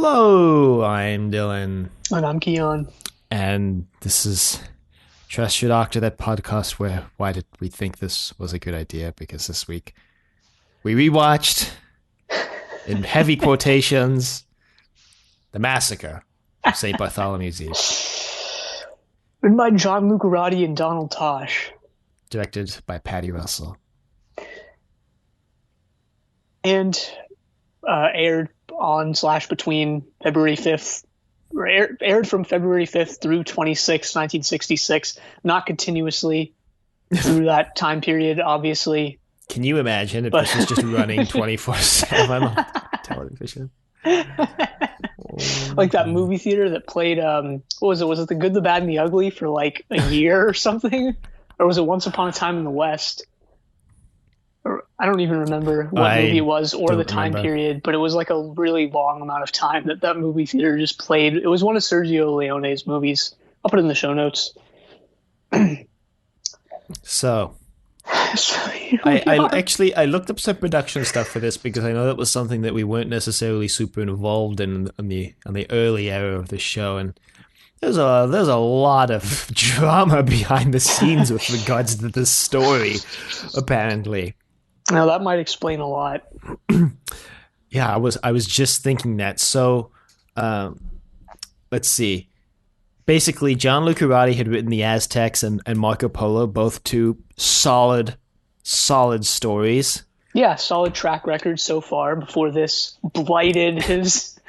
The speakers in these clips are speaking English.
Hello, I'm Dylan, And I'm Keon. and this is Trust Your Doctor, that podcast where why did we think this was a good idea? Because this week we rewatched, in heavy quotations, The Massacre of St. Bartholomew's Eve, Written by John Lucarotti and Donald Tosh. directed by Patty Russell. And aired on / between February 5th, or aired from February 5th through 26th, 1966, not continuously through that time period, obviously. Can you imagine if this was just running 24/7 on television? Like that movie theater that played, what was it? Was it The Good, the Bad, and the Ugly for like a year or something? Or was it Once Upon a Time in the West? Or, I don't even remember what movie it was or the time period, but it was like a really long amount of time that movie theater just played. It was one of Sergio Leone's movies. I'll put it in the show notes. So, I looked up some production stuff for this because I know that was something that we weren't necessarily super involved in the early era of the show, and there's a lot of drama behind the scenes with regards to this story, apparently. Now that might explain a lot. Yeah, I was just thinking that. So, let's see. Basically, John Lucarotti had written The Aztecs and Marco Polo, both two solid stories. Yeah, solid track record so far before this blighted his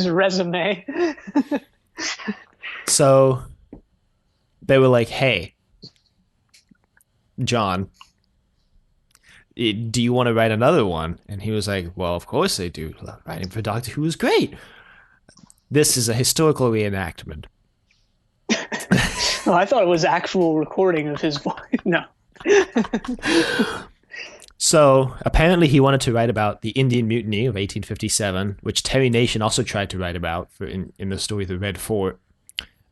resume. So they were like, hey, John, do you want to write another one? And he was like, well, of course I do. Writing for Doctor Who is great. This is a historical reenactment. Oh, I thought it was actual recording of his voice. No. So apparently he wanted to write about the Indian Mutiny of 1857, which Terry Nation also tried to write about in the story The Red Fort.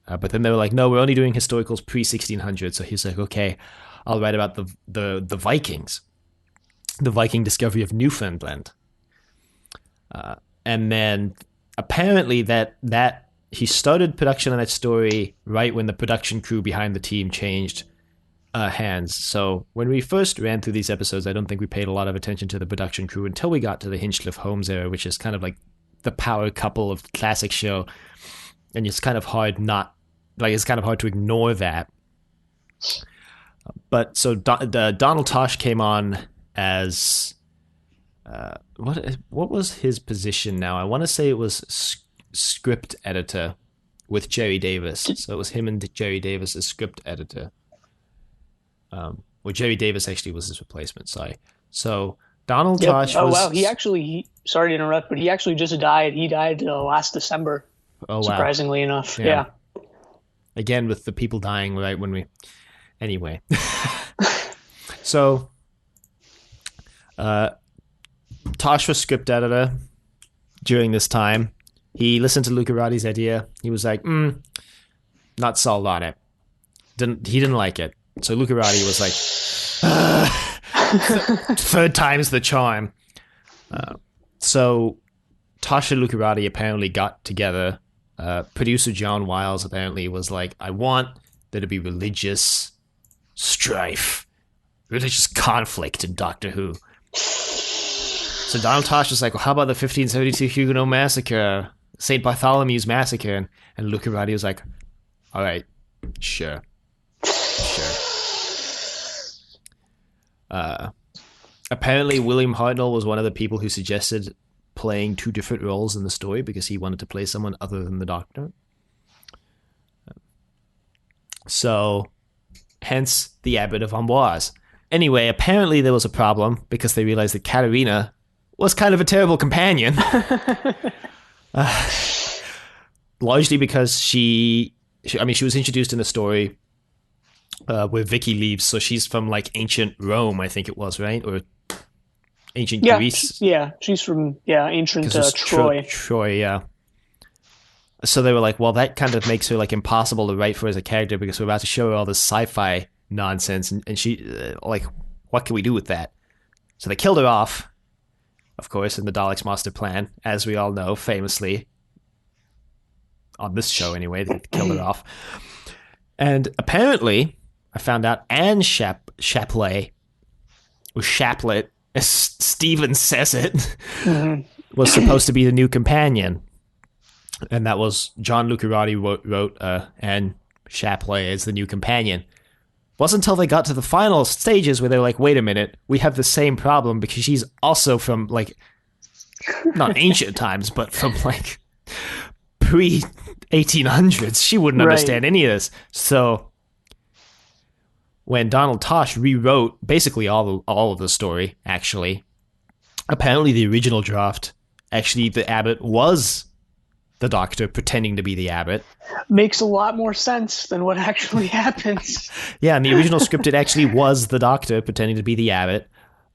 But then they were like, no, we're only doing historicals pre-1600. So he's like, okay, I'll write about the Vikings, the Viking discovery of Newfoundland. And then apparently that he started production on that story right when the production crew behind the team changed hands. So when we first ran through these episodes, I don't think we paid a lot of attention to the production crew until we got to the Hinchcliffe Holmes era, which is kind of like the power couple of the classic show. And it's kind of hard to ignore that. But so Donald Tosh came on as what was his position now? I want to say it was script editor with Jerry Davis. So it was him and Jerry Davis as script editor. Well, Jerry Davis actually was his replacement. Sorry. So Donald Tosh was. Oh wow! Sorry to interrupt, but he actually just died. He died last December. Oh wow! Surprisingly enough, yeah. Again, with the people dying right when we. Anyway, so Tosh was script editor during this time. He listened to Lucarotti's idea. He was like, not sold on it. He didn't like it. So Lucarotti was like, third time's the charm. So Tosh and Lucarotti apparently got together. Producer John Wiles apparently was like, I want there to be religious strife, religious conflict in Doctor Who. So Donald Tosh was like, well, how about the 1572 Huguenot Massacre, St. Bartholomew's Massacre? And Lucarotti was like, all right, sure. Apparently William Hartnell was one of the people who suggested playing two different roles in the story because he wanted to play someone other than the Doctor. So, hence the Abbot of Amboise. Anyway, apparently there was a problem because they realized that Katerina was kind of a terrible companion. Largely because she was introduced in the story where Vicky leaves, so she's from like ancient Rome, I think it was, right? Or ancient Greece. Yeah, she's from ancient Troy. Troy, yeah. So they were like, well, that kind of makes her like impossible to write for as a character because we're about to show her all this sci-fi nonsense, and she like, what can we do with that? So they killed her off, of course, in the Daleks' master plan, as we all know, famously. on this show anyway. They killed her off. And apparently, I found out Anne Shaplet, or Shaplet, as Steven says it, was supposed to be the new companion. And that was John Lucarotti wrote Anne Shaplet as the new companion. Wasn't until they got to the final stages where they're like, wait a minute, we have the same problem because she's also from, like, not ancient times, but from, like, pre-1800s. She wouldn't understand any of this. So when Donald Tosh rewrote basically all of the story, actually, apparently the original draft, actually the abbot was the Doctor pretending to be the abbot. Makes a lot more sense than what actually happens. Yeah, in the original script, it actually was the Doctor pretending to be the abbot,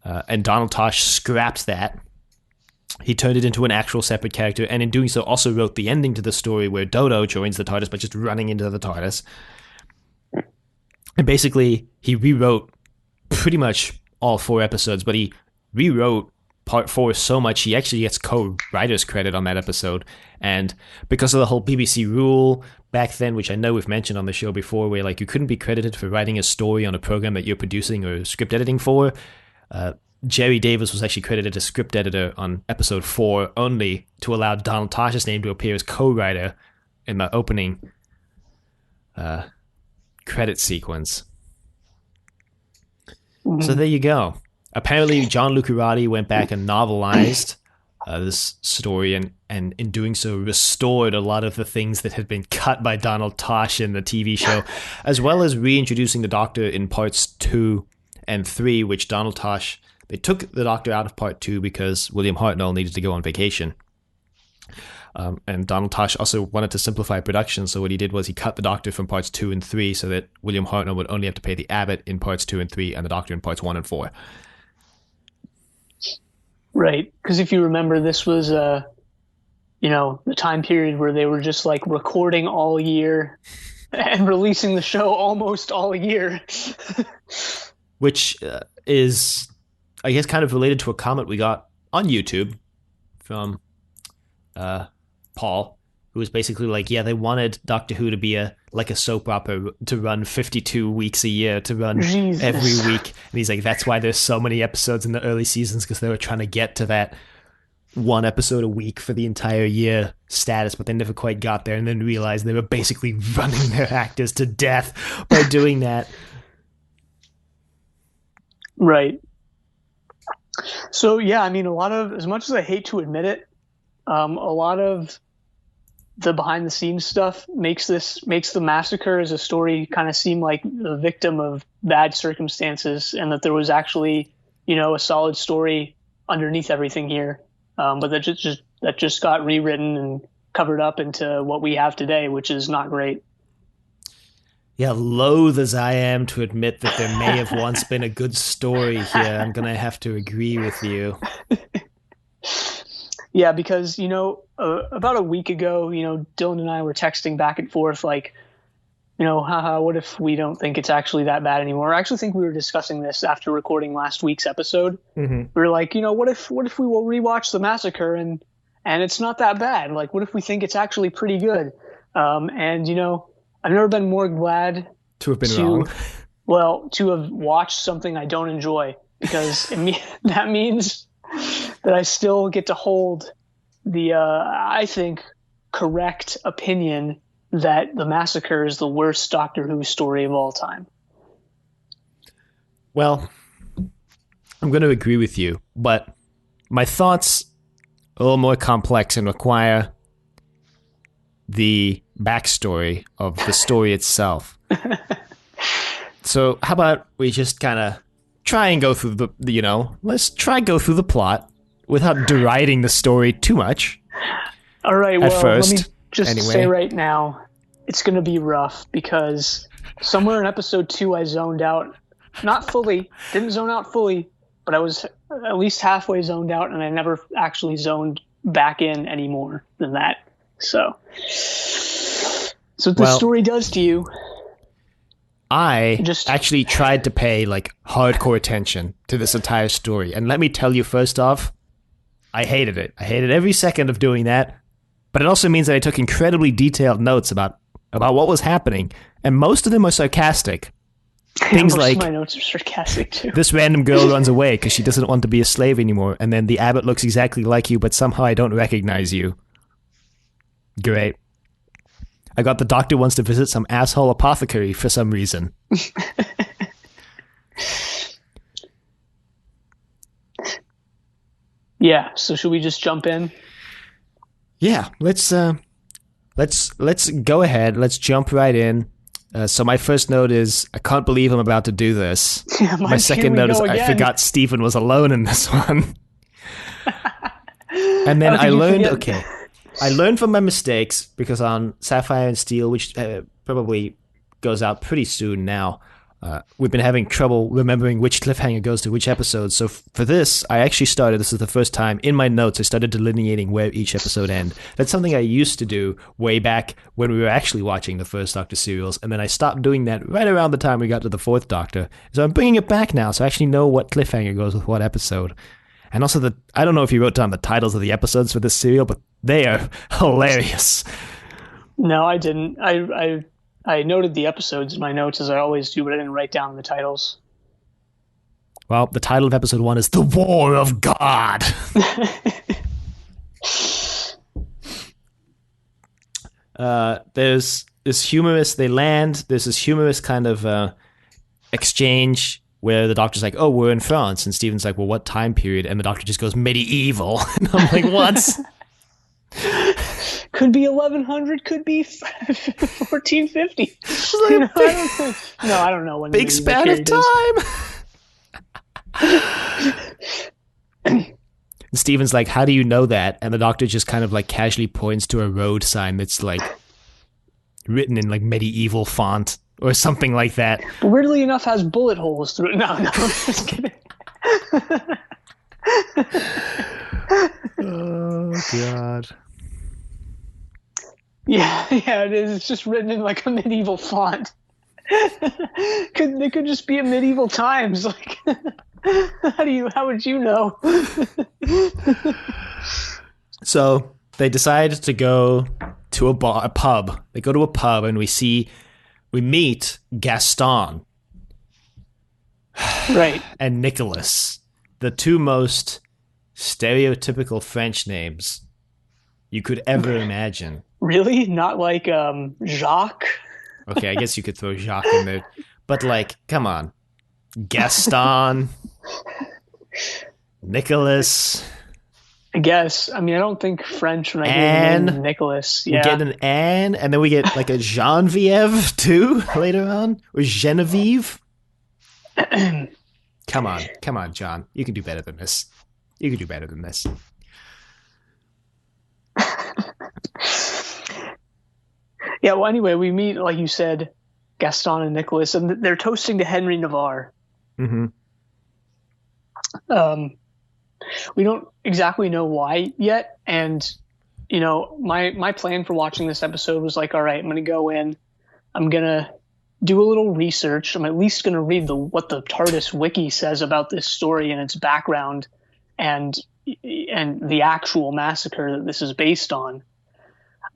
and Donald Tosh scrapped that. He turned it into an actual separate character, and in doing so also wrote the ending to the story where Dodo joins the TARDIS by just running into the TARDIS. And basically, he rewrote pretty much all 4 episodes, but he rewrote Part 4 so much he actually gets co-writer's credit on that episode. And because of the whole BBC rule back then, which I know we've mentioned on the show before, where like you couldn't be credited for writing a story on a program that you're producing or script editing for, Jerry Davis was actually credited as script editor on episode 4 only to allow Donald Tosh's name to appear as co-writer in the opening credit sequence. So there you go. Apparently, John Lucarotti went back and novelized this story, and in doing so restored a lot of the things that had been cut by Donald Tosh in the TV show, as well as reintroducing the Doctor in parts 2 and 3, which Donald Tosh, they took the Doctor out of part 2 because William Hartnell needed to go on vacation. And Donald Tosh also wanted to simplify production, so what he did was he cut the Doctor from parts 2 and 3 so that William Hartnell would only have to pay the Abbot in parts 2 and 3 and the Doctor in parts 1 and 4. Right, because if you remember, this was, the time period where they were just like recording all year and releasing the show almost all year. Which is, I guess, kind of related to a comment we got on YouTube from Paul, who was basically like, yeah, they wanted Doctor Who to be a soap opera, to run 52 weeks a year, to run every week. And he's like, that's why there's so many episodes in the early seasons, because they were trying to get to that 1 episode a week for the entire year status, but they never quite got there, and then realized they were basically running their actors to death by doing that. Right. So, yeah, I mean, a lot of, as much as I hate to admit it, a lot of the behind the scenes stuff makes the Massacre as a story kind of seem like the victim of bad circumstances, and that there was actually, a solid story underneath everything here. But that just got rewritten and covered up into what we have today, which is not great. Yeah, loath as I am to admit that there may have once been a good story here, I'm going to have to agree with you. Yeah, because, about a week ago, Dylan and I were texting back and forth like, haha, what if we don't think it's actually that bad anymore? I actually think we were discussing this after recording last week's episode. Mm-hmm. We were like, what if we will rewatch The Massacre and it's not that bad? Like, what if we think it's actually pretty good? And, I've never been more glad to have been wrong. Well, to have watched something I don't enjoy, because that means that I still get to hold the, I think, correct opinion that The Massacre is the worst Doctor Who story of all time. Well, I'm going to agree with you, but my thoughts are a little more complex and require the backstory of the story itself. So how about we just kind of try and go through let's try go through the plot without deriding the story too much. All right, well, first, let me just say right now, it's going to be rough, because somewhere in episode 2 I zoned out. Not fully, didn't zone out fully, but I was at least halfway zoned out, and I never actually zoned back in any more than that. So what the story does to you. I actually tried to pay hardcore attention to this entire story. And let me tell you, first off, I hated it. I hated every second of doing that, but But it also means that I took incredibly detailed notes about what was happening, and most of them are sarcastic. Things most like, of my notes are sarcastic too. This random girl runs away because she doesn't want to be a slave anymore, and then the abbot looks exactly like you, but somehow I don't recognize you. Great. I got the doctor wants to visit some asshole apothecary for some reason. Yeah, so should we just jump in? Yeah, let's go ahead. Let's jump right in. So my first note is, I can't believe I'm about to do this. Yeah, my second note is, I forgot Stephen was alone in this one. And then I learned from my mistakes, because on Sapphire and Steel, which probably goes out pretty soon now, we've been having trouble remembering which cliffhanger goes to which episode. So for this, this is the first time in my notes I started delineating where each episode ends. That's something I used to do way back when we were actually watching the first Doctor serials, and then I stopped doing that right around the time we got to the fourth Doctor. So I'm bringing it back now, so I actually know what cliffhanger goes with what episode. And also, I don't know if you wrote down the titles of the episodes for this serial, but they are hilarious. No, I didn't. I noted the episodes in my notes, as I always do, but I didn't write down the titles. Well, the title of episode 1 is The War of God. There's this humorous, they land, there's this humorous kind of exchange where the doctor's like, oh, we're in France. And Stephen's like, well, what time period? And the doctor just goes, medieval. And I'm like, what? Could be 1100, could be 1450. I don't know when. Big span of time. And Stephen's like, how do you know that? And the doctor just kind of like casually points to a road sign that's like written in like medieval font or something like that. But weirdly enough, has bullet holes through it. No, I'm just kidding. Oh God. Yeah, it is. It's just written in like a medieval font. They could just be in medieval times. Like, how would you know? So they decide to go to a pub. They go to a pub, and we meet Gaston, right, and Nicholas, the two most stereotypical French names you could ever imagine. Really? Not like Jacques? Okay, I guess you could throw Jacques in there. But like, come on. Gaston. Nicholas. I guess. I mean, I don't think French when I hear the name Nicholas. Yeah. We get an Anne, and then we get like a Genevieve too later on. Or Genevieve. Come on, John. You can do better than this. Yeah, well, anyway, we meet, like you said, Gaston and Nicholas, and they're toasting to Henry Navarre. Mm-hmm. We don't exactly know why yet, and, you know, my plan for watching this episode was like, all right, I'm going to go in, I'm going to do a little research, I'm at least going to read what the TARDIS wiki says about this story and its background, and the actual massacre that this is based on.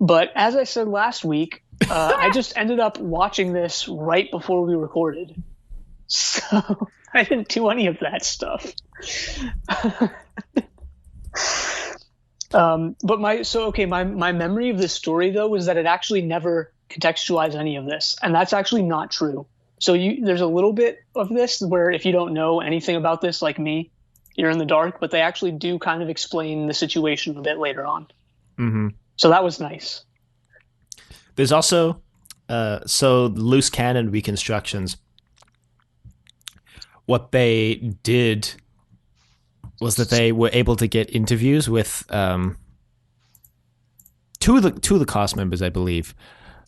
But as I said last week, I just ended up watching this right before we recorded. So I didn't do any of that stuff. But my memory of this story, though, was that it actually never contextualized any of this. And that's actually not true. So there's a little bit of this where if you don't know anything about this, like me, you're in the dark, but they actually do kind of explain the situation a bit later on. Mm-hmm. So that was nice. There's also loose cannon reconstructions. What they did was that they were able to get interviews with two of the cast members, I believe.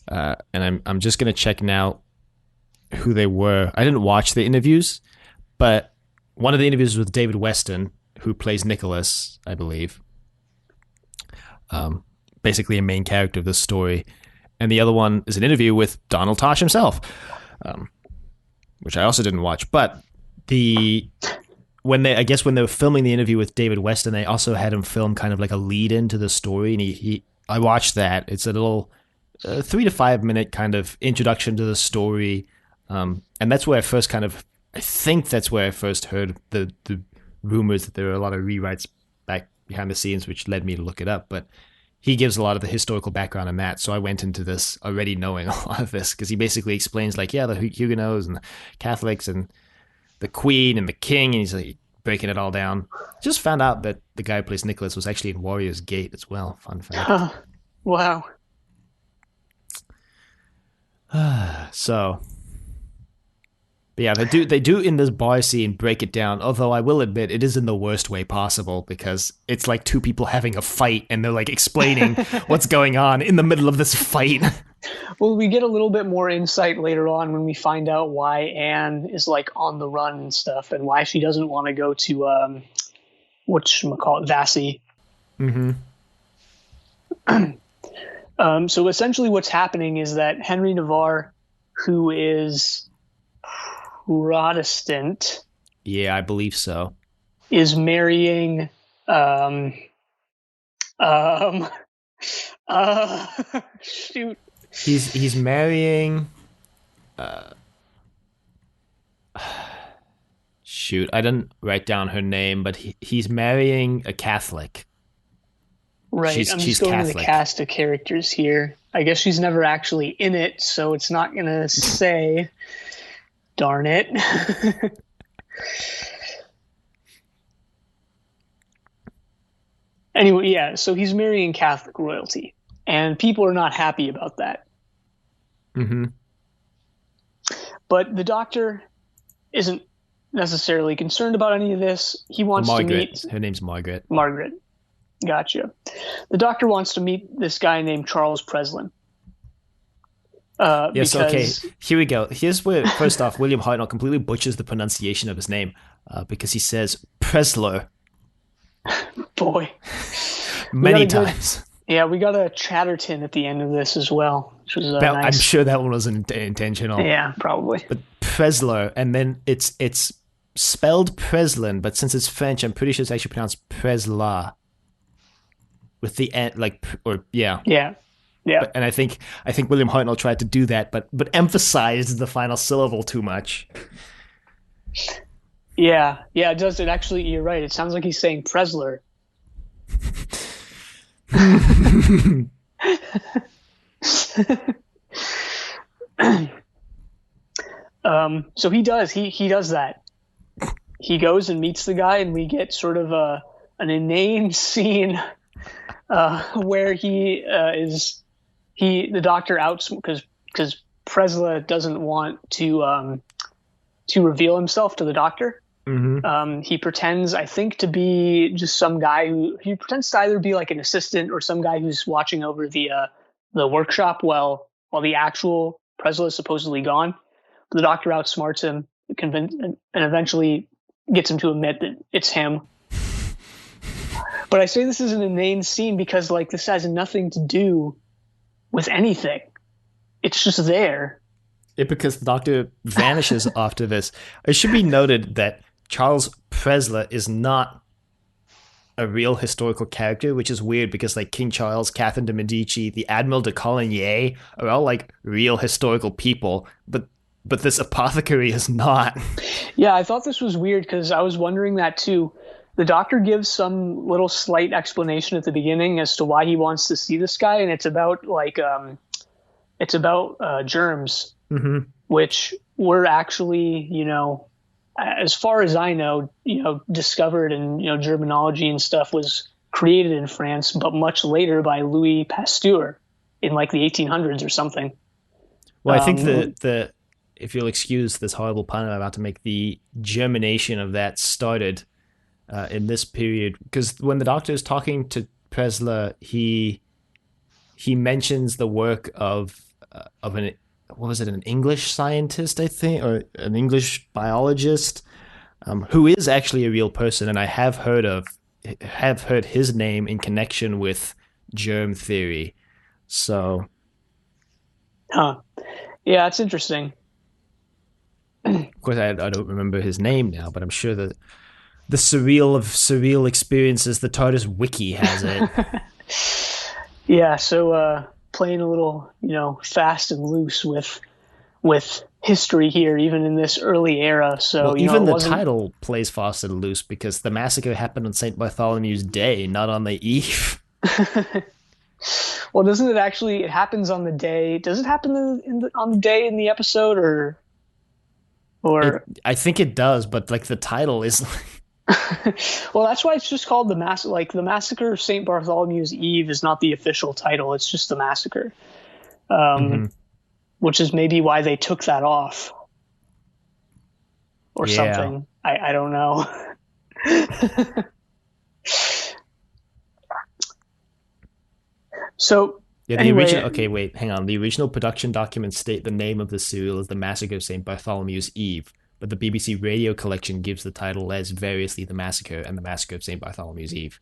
And I'm just gonna check now who they were. I didn't watch the interviews, but one of the interviews was with David Weston, who plays Nicholas, I believe. Basically a main character of this story. And the other one is an interview with Donald Tosh himself, which I also didn't watch. But when they were filming the interview with David Weston, they also had him film kind of like a lead into the story, and he I watched that. It's a little 3 to 5 minute kind of introduction to the story, and that's where I first I think that's where I first heard the rumors that there were a lot of rewrites back behind the scenes, which led me to look it up. But he gives a lot of the historical background on that, so I went into this already knowing a lot of this, because he basically explains like, yeah, the Huguenots and the Catholics and the Queen and the King, and he's like breaking it all down. Just found out that the guy who plays Nicholas was actually in Warrior's Gate as well. Fun fact. Wow. So, but yeah, they do in this bar scene break it down. Although I will admit, it is in the worst way possible, because it's like two people having a fight, and they're like explaining what's going on in the middle of this fight. Well, we get a little bit more insight later on when we find out why Anne is like on the run and stuff, and why she doesn't want to go to whatchamacallit, Vassy. Mm-hmm. So essentially what's happening is that Henry Navarre, who is Protestant. Yeah, I believe so. Is marrying shoot. He's marrying shoot, I didn't write down her name, but he's marrying a Catholic. Right, I'm just going Catholic. To the cast of characters here. I guess she's never actually in it, so it's not going to say. Darn it. Anyway, yeah, so he's marrying Catholic royalty, and people are not happy about that. Mm-hmm. But the Doctor isn't necessarily concerned about any of this. He wants to meet... Her name's Margaret. Margaret. Gotcha. The Doctor wants to meet this guy named Charles Preslin. Yes, okay. Here we go. Here's where, first off, William Hartnell completely butchers the pronunciation of his name, because he says Presler. Boy. Many times. Yeah, we got a Chatterton at the end of this as well, which was nice. I'm sure that one was intentional. Yeah, probably. But Presler, and then it's spelled Preslin, but since it's French, I'm pretty sure it's actually pronounced Presla. With the end, yeah. Yeah. Yeah. And I think William Hartnell tried to do that, but emphasized the final syllable too much. Yeah, it does. It actually, you're right. It sounds like he's saying Presler. So he does. He does that. He goes and meets the guy, and we get sort of an inane scene where the Doctor outs because Presla doesn't want to reveal himself to the Doctor. Mm-hmm. He pretends, I think, to be just some guy he pretends to either be like an assistant or some guy who's watching over the workshop while the actual Presla is supposedly gone. But the Doctor outsmarts him, and eventually gets him to admit that it's him. But I say this is an inane scene because this has nothing to do with anything. It's just there. Because the Doctor vanishes after this. It should be noted that Charles Presler is not a real historical character, which is weird because King Charles, Catherine de Medici, the Admiral de Coligny are all real historical people, but this apothecary is not. Yeah, I thought this was weird because I was wondering that too. The Doctor gives some little slight explanation at the beginning as to why he wants to see this guy, and it's about germs, mm-hmm. which were actually, as far as I know, discovered, and germinology and stuff was created in France, but much later by Louis Pasteur in the 1800s or something. Well, I think the if you'll excuse this horrible pun I'm about to make, the germination of that started in this period, because when the Doctor is talking to Presler, he mentions the work of an English scientist, I think, or an English biologist, who is actually a real person, and I have heard his name in connection with germ theory. So, yeah, it's interesting. Of course, I don't remember his name now, but I'm sure that the surreal of surreal experiences, the TARDIS wiki has it. Yeah, so playing a little, fast and loose with history here, even in this early era. So, Well, it even the wasn't. title plays fast and loose because the massacre happened on St. Bartholomew's Day, not on the eve. Well, doesn't it actually? It happens on the day. Does it happen on the day in the episode, or? I think it does, but like the title is Well, that's why it's just called the mass. Like the massacre of St. Bartholomew's Eve is not the official title. It's just the massacre, Mhm. which is maybe why they took that off or Yeah. something. I don't know. So Yeah, the original. anyway, Okay, wait, hang on. The original production documents state the name of the serial as The Massacre of St. Bartholomew's Eve, but the BBC radio collection gives the title as variously The Massacre and The Massacre of St. Bartholomew's Eve.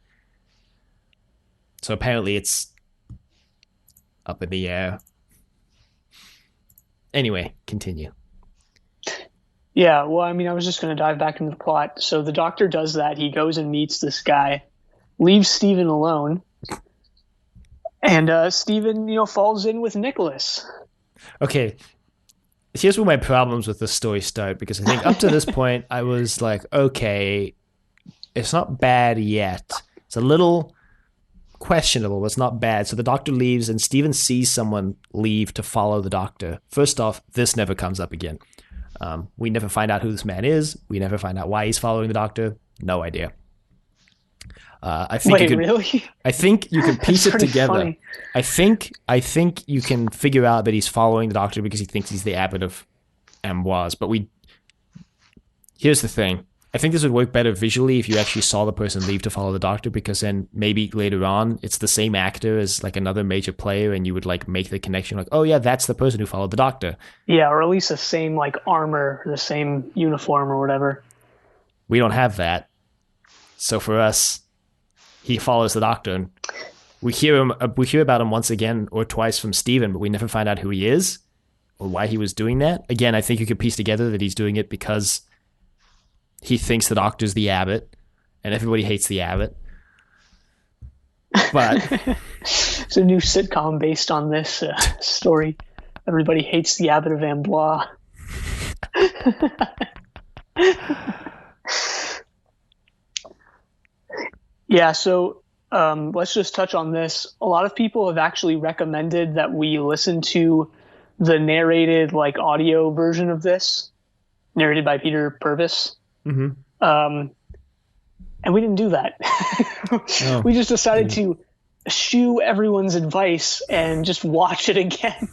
So apparently it's up in the air. Anyway, continue. yeah. Well, I mean, I was just going to dive back into the plot. So the doctor does that. He goes and meets this guy, leaves Stephen alone, and Stephen, falls in with Nicholas. Okay, here's where my problems with this story start because I think up to this point I was like, okay, it's not bad yet. It's a little questionable, but it's not bad. So the doctor leaves and Steven sees someone leave to follow the doctor. First off, this never comes up again. We never find out who this man is. We never find out why he's following the doctor. No idea. I think Wait, really? I think you can piece it together. Funny. I think you can figure out that he's following the doctor because he thinks he's the abbot of Amboise. But here's the thing. I think this would work better visually if you actually saw the person leave to follow the doctor, because then maybe later on it's the same actor as like another major player, and you would like make the connection like, oh yeah, that's the person who followed the doctor. Yeah, or at least the same like armor, the same uniform or whatever. We don't have that. So for us, he follows the doctor, and we hear about him once again or twice from Steven, but we never find out who he is or why he was doing that. Again, I think you could piece together that he's doing it because he thinks the doctor's the abbot, and everybody hates the abbot. But it's a new sitcom based on this story. Everybody hates the abbot of Amboise. Yeah, so let's just touch on this. A lot of people have actually recommended that we listen to the narrated like audio version of this, narrated by Peter Purvis. mm-hmm. And we didn't do that. Oh. We just decided to eschew everyone's advice and just watch it again.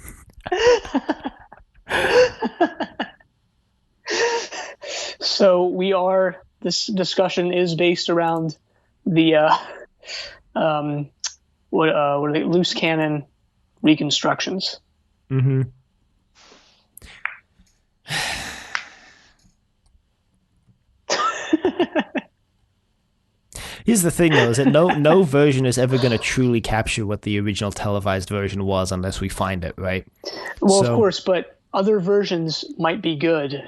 So this discussion is based around the what are they, loose cannon reconstructions. Mm-hmm. Here's the thing, though, is that no version is ever going to truly capture what the original televised version was unless we find it, right? Well, of course, but other versions might be good.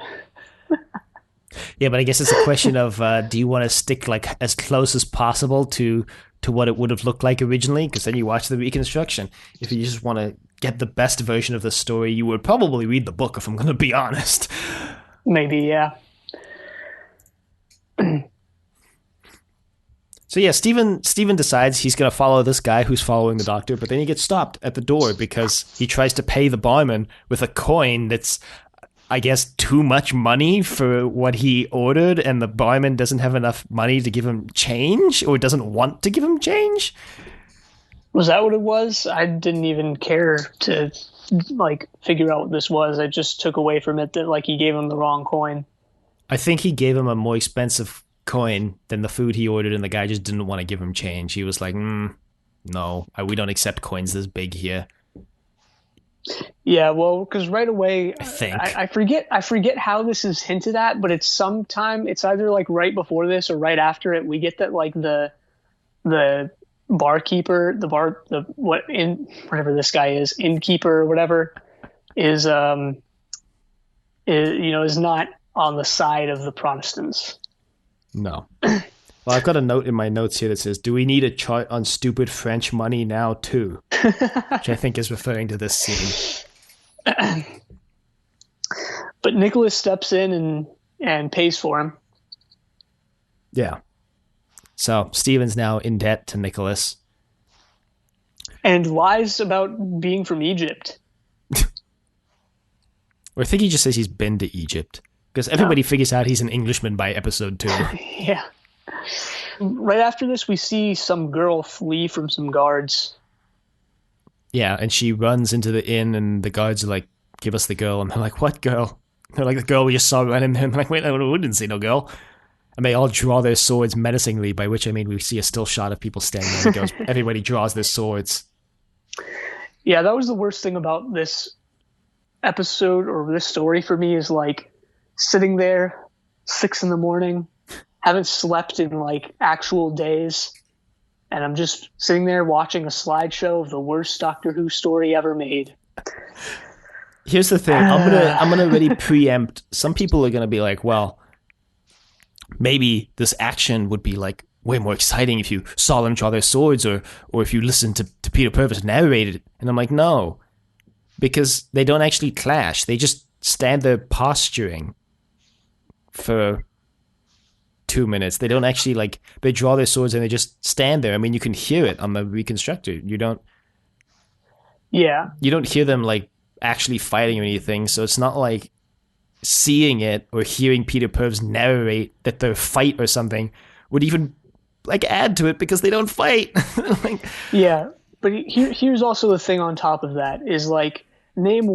Yeah, but I guess it's a question of do you want to stick like as close as possible to what it would have looked like originally? Because then you watch the reconstruction. If you just want to get the best version of the story, you would probably read the book, if I'm going to be honest. Maybe, yeah. So yeah, Steven decides he's going to follow this guy who's following the doctor, but then he gets stopped at the door because he tries to pay the barman with a coin that's, I guess, too much money for what he ordered, and the barman doesn't have enough money to give him change, or doesn't want to give him change. Was that what it was? I didn't even care to like figure out what this was. I just took away from it that like he gave him the wrong coin. I think he gave him a more expensive coin than the food he ordered, and the guy just didn't want to give him change. He was like, no, we don't accept coins this big here. Yeah, well, because right away, I think I forget how this is hinted at, but it's either like right before this or right after it. We get that like the barkeeper, whatever this guy is, innkeeper or whatever, is not on the side of the Protestants. No. Well, I've got a note in my notes here that says, do we need a chart on stupid French money now too? which I think is referring to this scene. But Nicholas steps in and pays for him. Yeah. So Steven's now in debt to Nicholas. And lies about being from Egypt. Or I think he just says he's been to Egypt. Because everybody figures out he's an Englishman by episode 2. Yeah. Right after this, we see some girl flee from some guards. Yeah, and she runs into the inn, and the guards are like, give us the girl. And they're like, what girl? They're like, the girl we just saw running. And I'm like, wait, we didn't see no girl. And they all draw their swords menacingly, by which I mean we see a still shot of people standing there. And goes, everybody draws their swords. Yeah, that was the worst thing about this episode or this story for me is like sitting there 6 a.m, haven't slept in like actual days, and I'm just sitting there watching a slideshow of the worst Doctor Who story ever made. Here's the thing. I'm gonna already preempt. Some people are gonna be like, well, maybe this action would be like way more exciting if you saw them draw their swords, or if you listened to Peter Purvis narrate it. And I'm like, no, because they don't actually clash. They just stand there posturing for 2 minutes. They don't actually like, they draw their swords and they just stand there. I mean, you can hear it on the reconstructor. You don't hear them like actually fighting or anything. So it's not like seeing it or hearing Peter Purves narrate that their fight or something would even like add to it, because they don't fight. Like, yeah, but here's also the thing on top of that is like, name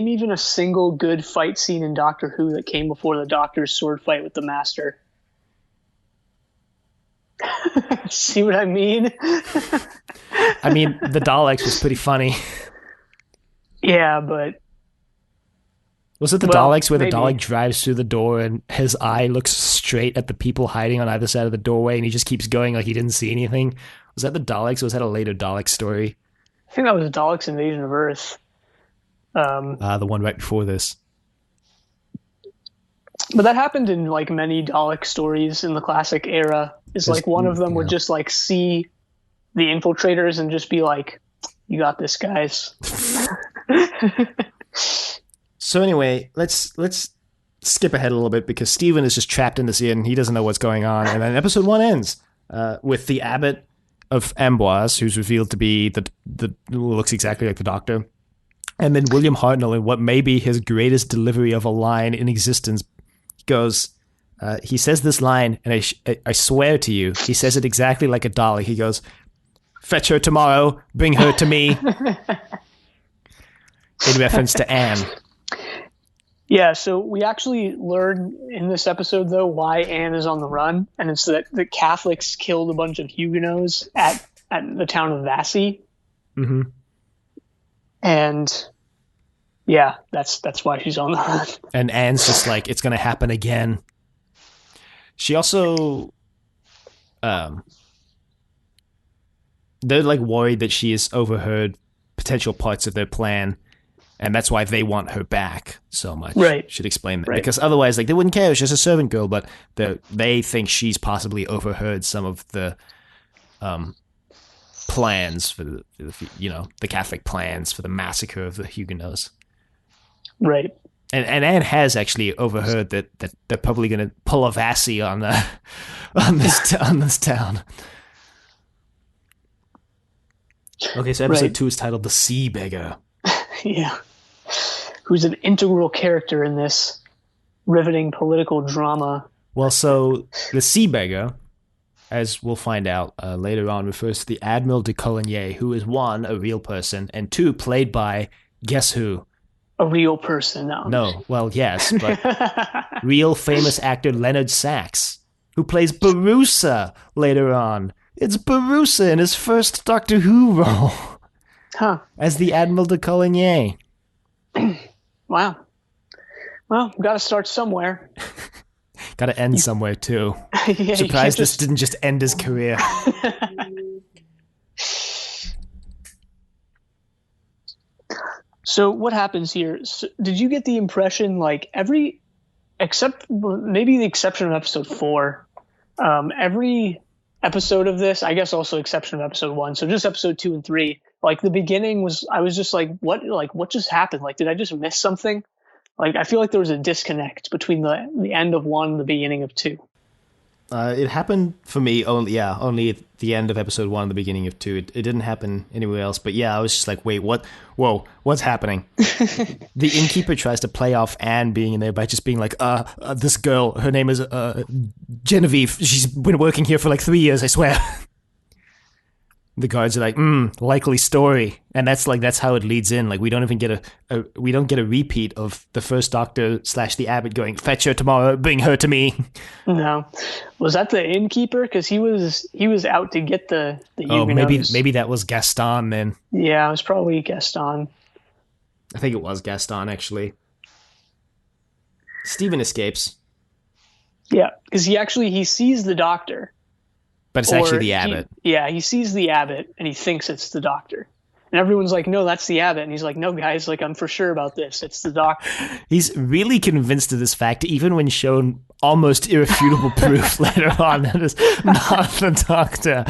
even a single good fight scene in Doctor Who that came before the Doctor's sword fight with the Master. See what I mean? I mean, the Daleks was pretty funny. Yeah, but was it the Daleks where maybe the Dalek drives through the door and his eye looks straight at the people hiding on either side of the doorway, and he just keeps going like he didn't see anything? Was that the Daleks, or was that a later Dalek story? I think that was the Daleks' Invasion of Earth. The one right before this. But that happened in like many Dalek stories in the classic era. It's like one of them would just like see the infiltrators and just be like, you got this, guys. So anyway, let's skip ahead a little bit, because Steven is just trapped in this inn. He doesn't know what's going on. And then episode 1 ends with the abbot of Amboise, who's revealed to be the who looks exactly like the Doctor. And then William Hartnell, in what may be his greatest delivery of a line in existence, goes, he says this line, and I swear to you, he says it exactly like a Dalek. He goes, fetch her tomorrow, bring her to me. In reference to Anne. Yeah, so we actually learn in this episode, though, why Anne is on the run, and it's that the Catholics killed a bunch of Huguenots at the town of Vassy. Mm-hmm. And yeah, that's why she's on the run. And Anne's just like, it's going to happen again. She also, they're like worried that she has overheard potential parts of their plan, and that's why they want her back so much. Right. Should explain that. Right. Because otherwise, like, they wouldn't care. It's just a servant girl, but they think she's possibly overheard some of the plans for the Catholic plans for the massacre of the Huguenots. Right. And Anne has actually overheard that they're probably going to pull a Vassy on this town. Okay, so episode 2 is titled "The Sea Beggar." Yeah. Who's an integral character in this riveting political drama. Well, so the Sea Beggar, as we'll find out later on, refers to the Admiral de Coligny, who is 1, a real person, and 2, played by, guess who? A real person, no. No, well, yes, but real famous actor Leonard Sachs, who plays Barusa later on. It's Barusa in his first Doctor Who role. Huh. As the Admiral de Coligny. Wow. Well, got to start somewhere. Got to end somewhere, too. Yeah, surprised this didn't just end his career. So what happens here? So, did you get the impression, like, except maybe the exception of episode 4, every episode of this, I guess also exception of episode 1, so just episode 2 and 3, Like the beginning was, I was just like, what just happened? Like, did I just miss something? Like, I feel like there was a disconnect between the end of 1 and the beginning of 2. It happened for me only at the end of episode 1 and the beginning of 2. It didn't happen anywhere else. But yeah, I was just like, wait, what? Whoa, what's happening? The innkeeper tries to play off Anne being in there by just being like, this girl, her name is Genevieve. She's been working here for like 3 years, I swear. The guards are like, likely story, and that's how it leads in. Like we don't even get a repeat of the first Doctor / the abbot going, fetch her tomorrow, bring her to me. No, was that the innkeeper? Because he was out to get the Huguenots. Maybe that was Gaston then. Yeah, it was probably Gaston. I think it was Gaston actually. Stephen escapes. Yeah, because he sees the Doctor. But it's actually the abbot. He sees the abbot and he thinks it's the Doctor. And everyone's like, no, that's the abbot. And he's like, no, guys, like, I'm for sure about this. It's the Doctor. He's really convinced of this fact, even when shown almost irrefutable proof later on that it's not the Doctor.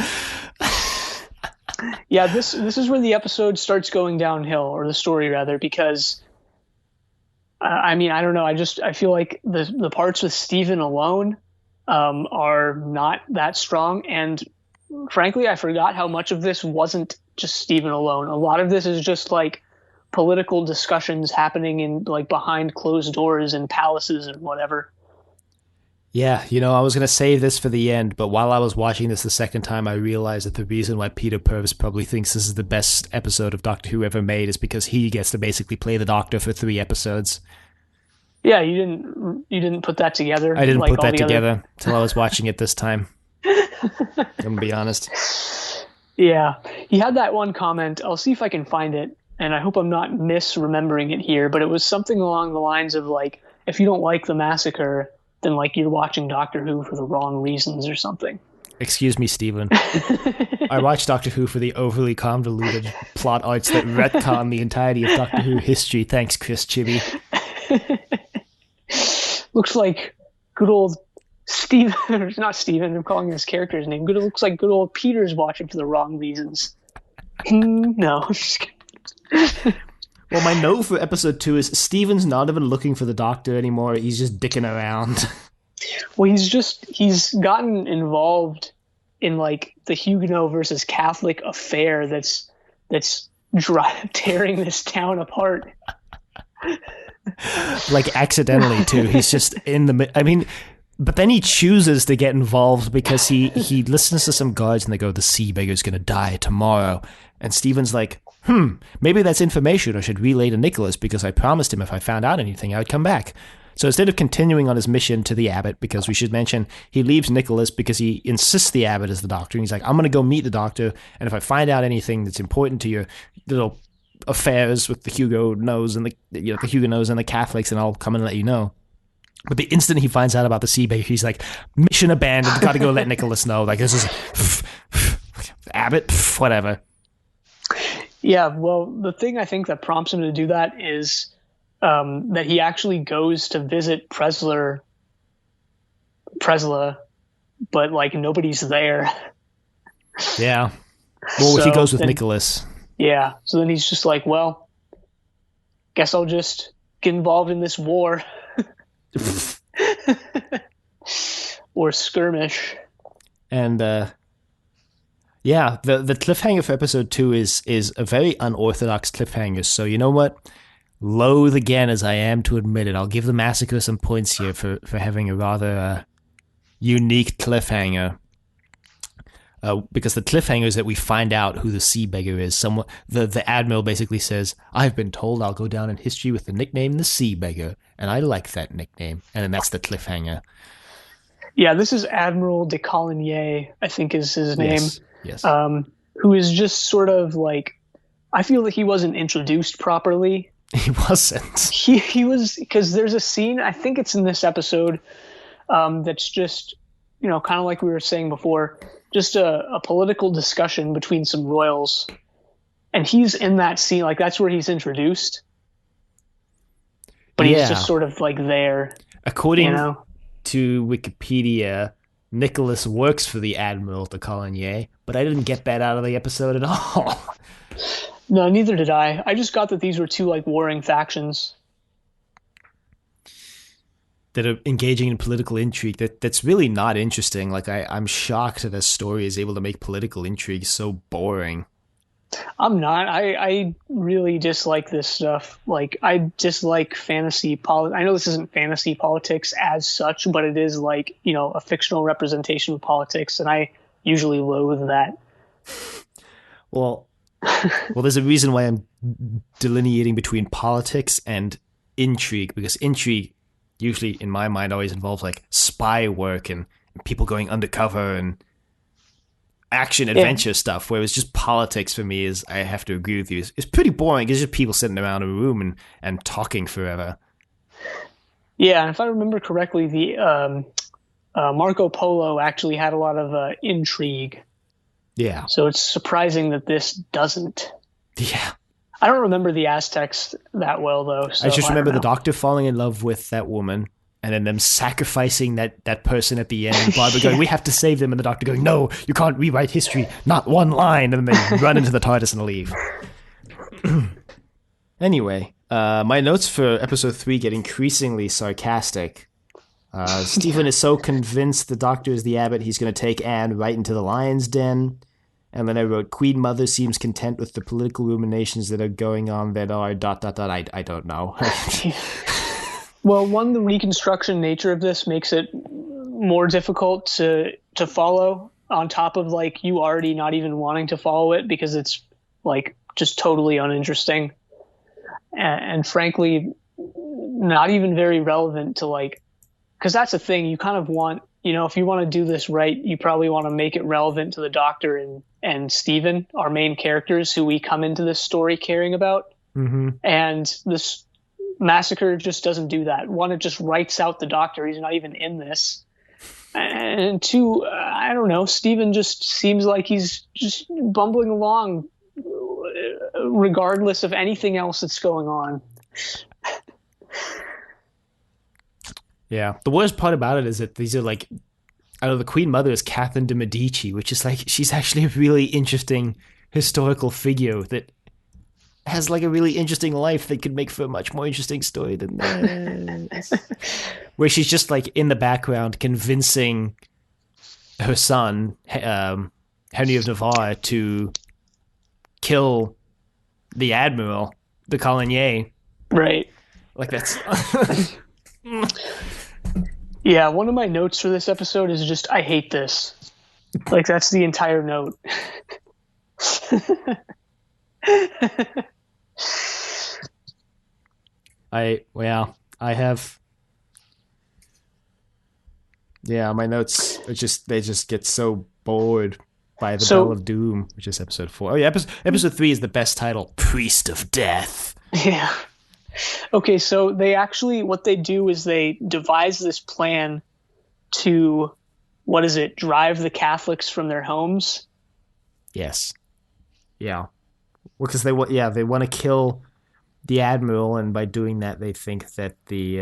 Yeah, this is where the episode starts going downhill, or the story rather, because, I don't know. I feel like the parts with Stephen alone are not that strong, and frankly I forgot how much of this wasn't just Stephen alone. A lot of this is just like political discussions happening in like behind closed doors in palaces and whatever. Yeah, I was going to save this for the end, but while I was watching this the second time, I realized that the reason why Peter Purves probably thinks this is the best episode of Doctor Who ever made is because he gets to basically play the Doctor for 3 episodes. Yeah, you didn't put that together. I didn't put that together till I was watching it this time. I'm gonna be honest. Yeah, he had that one comment. I'll see if I can find it, and I hope I'm not misremembering it here. But it was something along the lines of like, if you don't like the Massacre, then like you're watching Doctor Who for the wrong reasons or something. Excuse me, Stephen. I watched Doctor Who for the overly convoluted plot arcs that retcon the entirety of Doctor Who history. Thanks, Chris Chibi. Looks like good old Steven, not Steven, I'm calling his character's name. It looks like good old Peter's watching for the wrong reasons. No, I'm just kidding. Well, my note for episode 2 is Steven's not even looking for the Doctor anymore. He's just dicking around. Well, he's gotten involved in like the Huguenot versus Catholic affair that's tearing this town apart. Like accidentally too. He's just in the but then he chooses to get involved because he listens to some guards and they go, the sea beggar's gonna die tomorrow, and Stephen's like, maybe that's information I should relay to Nicholas, because I promised him if I found out anything I would come back. So instead of continuing on his mission to the abbot, because we should mention he leaves Nicholas because he insists the abbot is the Doctor, and he's like, I'm gonna go meet the Doctor, and if I find out anything that's important to your little affairs with the Huguenots and the Huguenots and the Catholics, and I'll come and let you know. But the instant he finds out about the sea beggar, he's like, mission abandoned, gotta go let Nicholas know. Like, this is abbot, whatever. Yeah, well, the thing I think that prompts him to do that is that he actually goes to visit Presla, but like nobody's there. Yeah. Well, so he goes with Nicholas. Yeah, so then he's just like, well, guess I'll just get involved in this war. Or skirmish. And the cliffhanger for episode 2 is a very unorthodox cliffhanger. So you know what? Loath again as I am to admit it, I'll give the Massacre some points here for having a rather unique cliffhanger. Because the cliffhanger is that we find out who the sea beggar is. The admiral basically says, I've been told I'll go down in history with the nickname the sea beggar, and I like that nickname. And then that's the cliffhanger. Yeah, this is Admiral de Coligny, I think is his name. Yes. Who is just sort of like, I feel that he wasn't introduced properly. He wasn't. He was, because there's a scene, I think it's in this episode, that's just, kind of like we were saying before, just a political discussion between some royals, and he's in that scene. Like, that's where he's introduced, but he's just sort of like there. According to Wikipedia, Nicholas works for the Admiral de Coligny, but I didn't get that out of the episode at all. No, neither did I. I just got that these were two like warring factions that are engaging in political intrigue. That's really not interesting. Like I'm shocked that a story is able to make political intrigue so boring. I'm not. I really dislike this stuff. Like, I dislike fantasy politics. I know this isn't fantasy politics as such, but it is like, a fictional representation of politics, and I usually loathe that. Well, there's a reason why I'm delineating between politics and intrigue, because intrigue usually, in my mind, always involves like spy work and people going undercover and action adventure stuff, whereas just politics for me is, I have to agree with you, is pretty boring. It's just people sitting around a room and talking forever. Yeah, and if I remember correctly, the Marco Polo actually had a lot of intrigue. Yeah. So it's surprising that this doesn't. Yeah. I don't remember the Aztecs that well, though. So I just remember the Doctor falling in love with that woman, and then them sacrificing that person at the end, and Barbara going, "We have to save them," and the Doctor going, "No, you can't rewrite history, not one line," and then they run into the TARDIS and leave. Anyway, my notes for episode 3 get increasingly sarcastic. Stephen is so convinced the Doctor is the Abbot, he's going to take Anne right into the lion's den. And then I wrote, Queen Mother seems content with the political ruminations that are going on that are ... I don't know. Well, the reconstruction nature of this makes it more difficult to follow, on top of like you already not even wanting to follow it because it's like just totally uninteresting. And frankly, not even very relevant to like, because that's the thing, you kind of want, if you want to do this right, you probably want to make it relevant to the Doctor and Stephen, our main characters who we come into this story caring about. Mm-hmm. And this Massacre just doesn't do that. One, it just writes out the Doctor. He's not even in this. And two, I don't know, Stephen just seems like he's just bumbling along regardless of anything else that's going on. Yeah. The worst part about it is that these are like, I don't know, the Queen Mother is Catherine de Medici, which is like, she's actually a really interesting historical figure that has like a really interesting life that could make for a much more interesting story than this. Where she's just like in the background convincing her son, Henry of Navarre, to kill the Admiral, the Coligny. Right. Like that's... Yeah, one of my notes for this episode is just, I hate this. Like, that's the entire note. My notes are they just get so bored by the Bell of Doom, which is episode 4. Oh yeah, episode 3 is the best title, Priest of Death. Yeah. Okay, so they actually, what they do is they devise this plan to, drive the Catholics from their homes? Yes. Yeah. Well, because they want to kill the Admiral, and by doing that, they think that they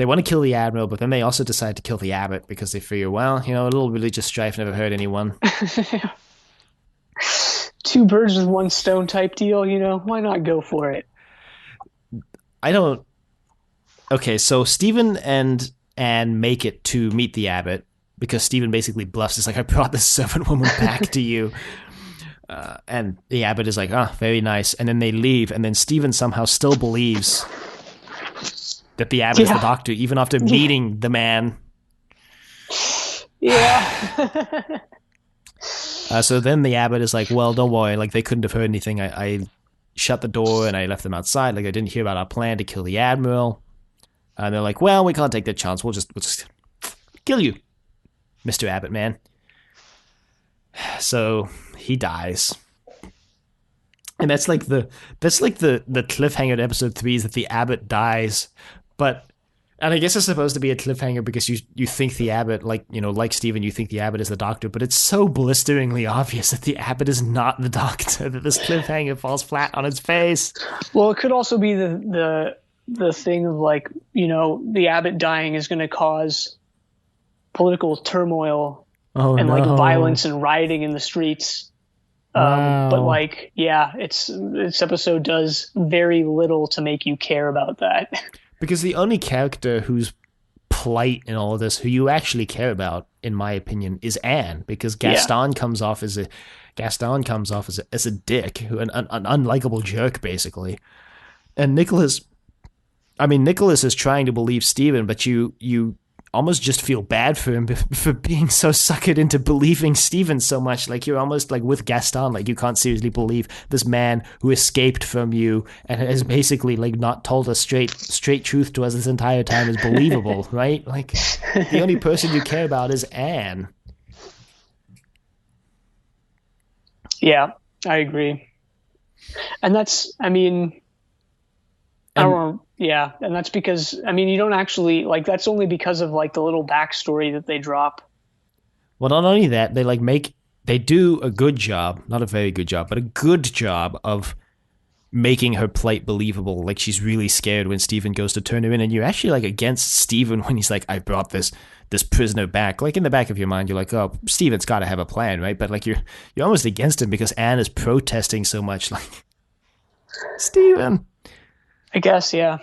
want to kill the Admiral, but then they also decide to kill the Abbot because they figure, well, a little religious strife never hurt anyone. Two birds with one stone type deal, why not go for it? Okay, so Stephen and Anne make it to meet the Abbot because Stephen basically bluffs. It's like, I brought this servant woman back to you. And the Abbot is like, very nice. And then they leave, and then Stephen somehow still believes that the Abbot is the Doctor, even after meeting the man. Yeah. So then the Abbot is like, well, don't worry, like, they couldn't have heard anything. I shut the door and I left them outside. Like, I didn't hear about our plan to kill the Admiral. And they're like, well, we can't take that chance. We'll just kill you, Mr. Abbot, man. So he dies. And that's like the cliffhanger to episode 3 is that the Abbot dies. And I guess it's supposed to be a cliffhanger because you think the Abbot, like Stephen, you think the Abbot is the Doctor, but it's so blisteringly obvious that the Abbot is not the Doctor that this cliffhanger falls flat on its face. Well, it could also be the thing of like, the Abbot dying is going to cause political turmoil Oh and like no. violence and rioting in the streets. Wow. But like, yeah, this episode does very little to make you care about that. Because the only character who's plight in all of this, who you actually care about, in my opinion, is Anne. Because Gaston comes off as a dick, an unlikable jerk, basically. And Nicholas is trying to believe Steven, but you almost just feel bad for him for being so suckered into believing Steven so much. Like, you're almost like with Gaston, like, you can't seriously believe this man who escaped from you and has basically like not told us straight truth to us this entire time is believable, right? Like, the only person you care about is Anne. Yeah, I agree. And that's, I mean, and that's because, I mean, you don't actually, like, that's only because of, like, the little backstory that they drop. Well, not only that, they do a good job, not a very good job, but a good job of making her plight believable. Like, she's really scared when Steven goes to turn her in, and you're actually, like, against Steven when he's like, I brought this prisoner back. Like, in the back of your mind, you're like, oh, Steven's got to have a plan, right? But, like, you're almost against him because Anne is protesting so much, like, Steven. I guess, yeah.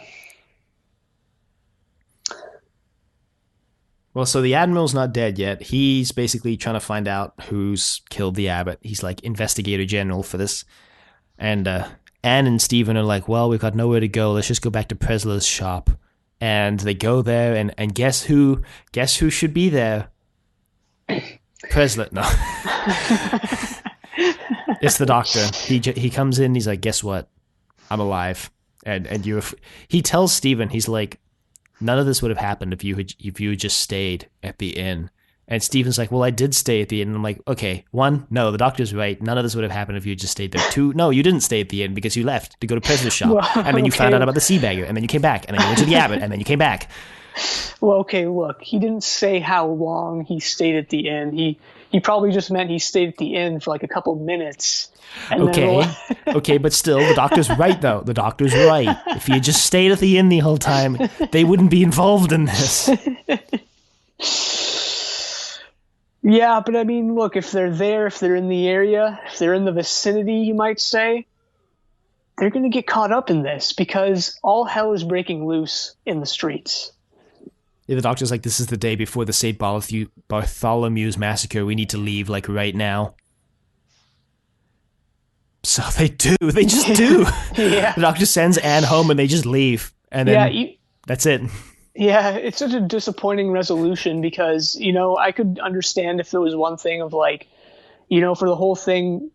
Well, so the Admiral's not dead yet. He's basically trying to find out who's killed the abbot. He's like investigator general for this. And Anne and Steven are like, well, we've got nowhere to go. Let's just go back to Presla's shop. And they go there, and guess who should be there? Presla. No. It's the doctor. He comes in, he's like, guess what? I'm alive. And he tells Steven, he's like, none of this would have happened if you had just stayed at the inn. And Steven's like, well, I did stay at the inn. And I'm like, okay, 1, no, the doctor's right. None of this would have happened if you had just stayed there. 2, no, you didn't stay at the inn because you left to go to Presla's shop. Well, and then you found out about the sea bagger. And then you came back. And then you went to the abbot. And then you came back. Well, okay, look, he didn't say how long he stayed at the inn. He probably just meant he stayed at the inn for like a couple minutes. Okay, but still, the doctor's right, though. The doctor's right. If he had just stayed at the inn the whole time, they wouldn't be involved in this. Yeah, but I mean, look, if they're there, if they're in the area, if they're in the vicinity, you might say, they're going to get caught up in this because all hell is breaking loose in the streets. Yeah, the doctor's like, this is the day before the St. Bartholomew's massacre. We need to leave, like, right now. So they do. They just do. Yeah. The doctor sends Anne home and they just leave. And then that's it. Yeah, it's such a disappointing resolution because, you know, I could understand if there was one thing of like, you know, for the whole thing,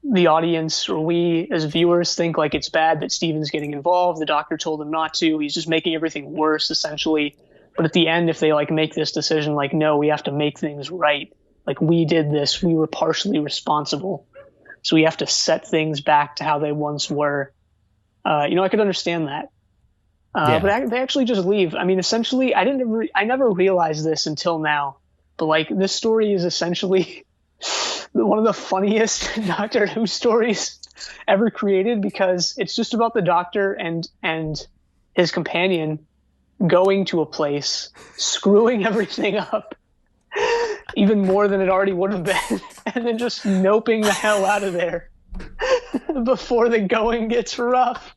the audience or we as viewers think like it's bad that Steven's getting involved. The doctor told him not to. He's just making everything worse, essentially. But at the end, if they like make this decision, like, no, we have to make things right. Like, we did this. We were partially responsible. So we have to set things back to how they once were. You know, I could understand that. But they actually just leave. I mean, essentially, I never realized this until now. But like, this story is essentially one of the funniest Doctor Who stories ever created because it's just about the Doctor and his companion going to a place, screwing everything up, even more than it already would have been, and then just noping the hell out of there before the going gets rough.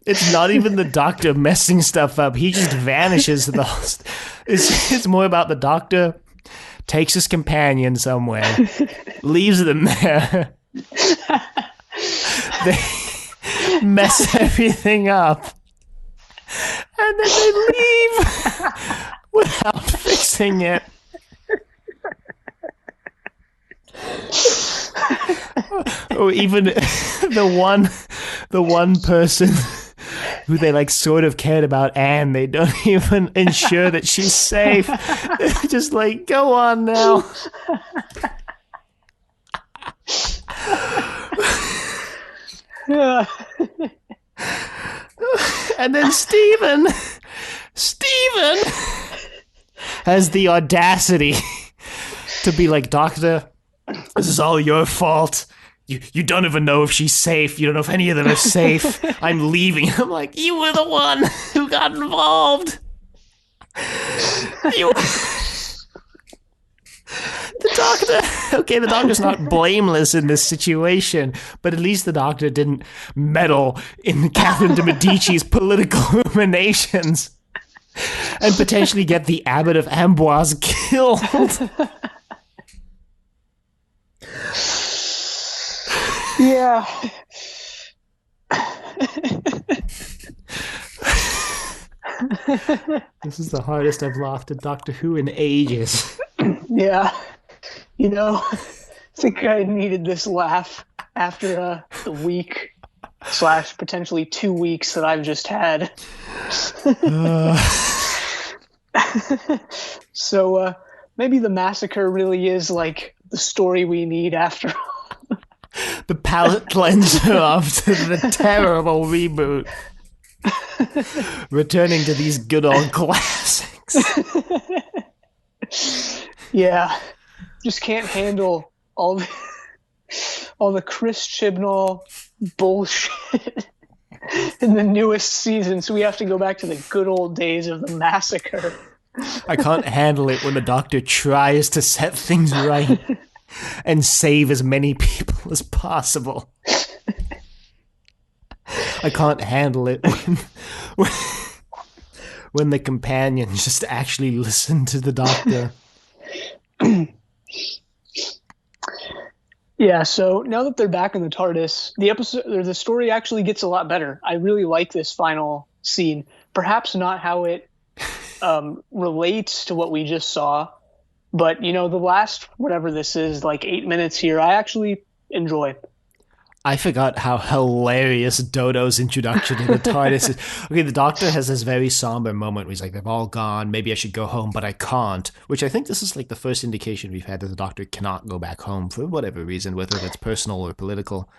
It's not even the doctor messing stuff up. He just vanishes. It's more about the doctor takes his companion somewhere, leaves them there. They mess everything up, and then they leave without fixing it. Or even the one person who they like sort of cared about, Anne, they don't even ensure that she's safe. They're just like, go on now. And then Steven has the audacity to be like, Doctor, this is all your fault. you don't even know if she's safe. You don't know if any of them are safe. I'm leaving. I'm like, you were the one who got involved. The doctor's not blameless in this situation, but at least the doctor didn't meddle in Catherine de Medici's political ruminations and potentially get the Abbot of Amboise killed. Yeah. This is the hardest I've laughed at Doctor Who in ages. Yeah. I think I needed this laugh after the week / potentially 2 weeks that I've just had. So maybe the Massacre really is like the story we need after all. The palate cleanser after the terrible reboot. Returning to these good old classics. Yeah. Just can't handle all the Chris Chibnall bullshit in the newest season, so we have to go back to the good old days of the Massacre. I can't handle it when the Doctor tries to set things right and save as many people as possible. I can't handle it when the companions just actually listen to the Doctor. Yeah, so now that they're back in the TARDIS, the story actually gets a lot better. I really like this final scene. Perhaps not how it relates to what we just saw, but the last whatever this is, like 8 minutes here, I actually enjoy. I forgot how hilarious Dodo's introduction to the TARDIS is. Okay, the Doctor has this very somber moment where he's like, they've all gone, maybe I should go home, but I can't. Which I think this is like the first indication we've had that the Doctor cannot go back home for whatever reason, whether that's personal or political.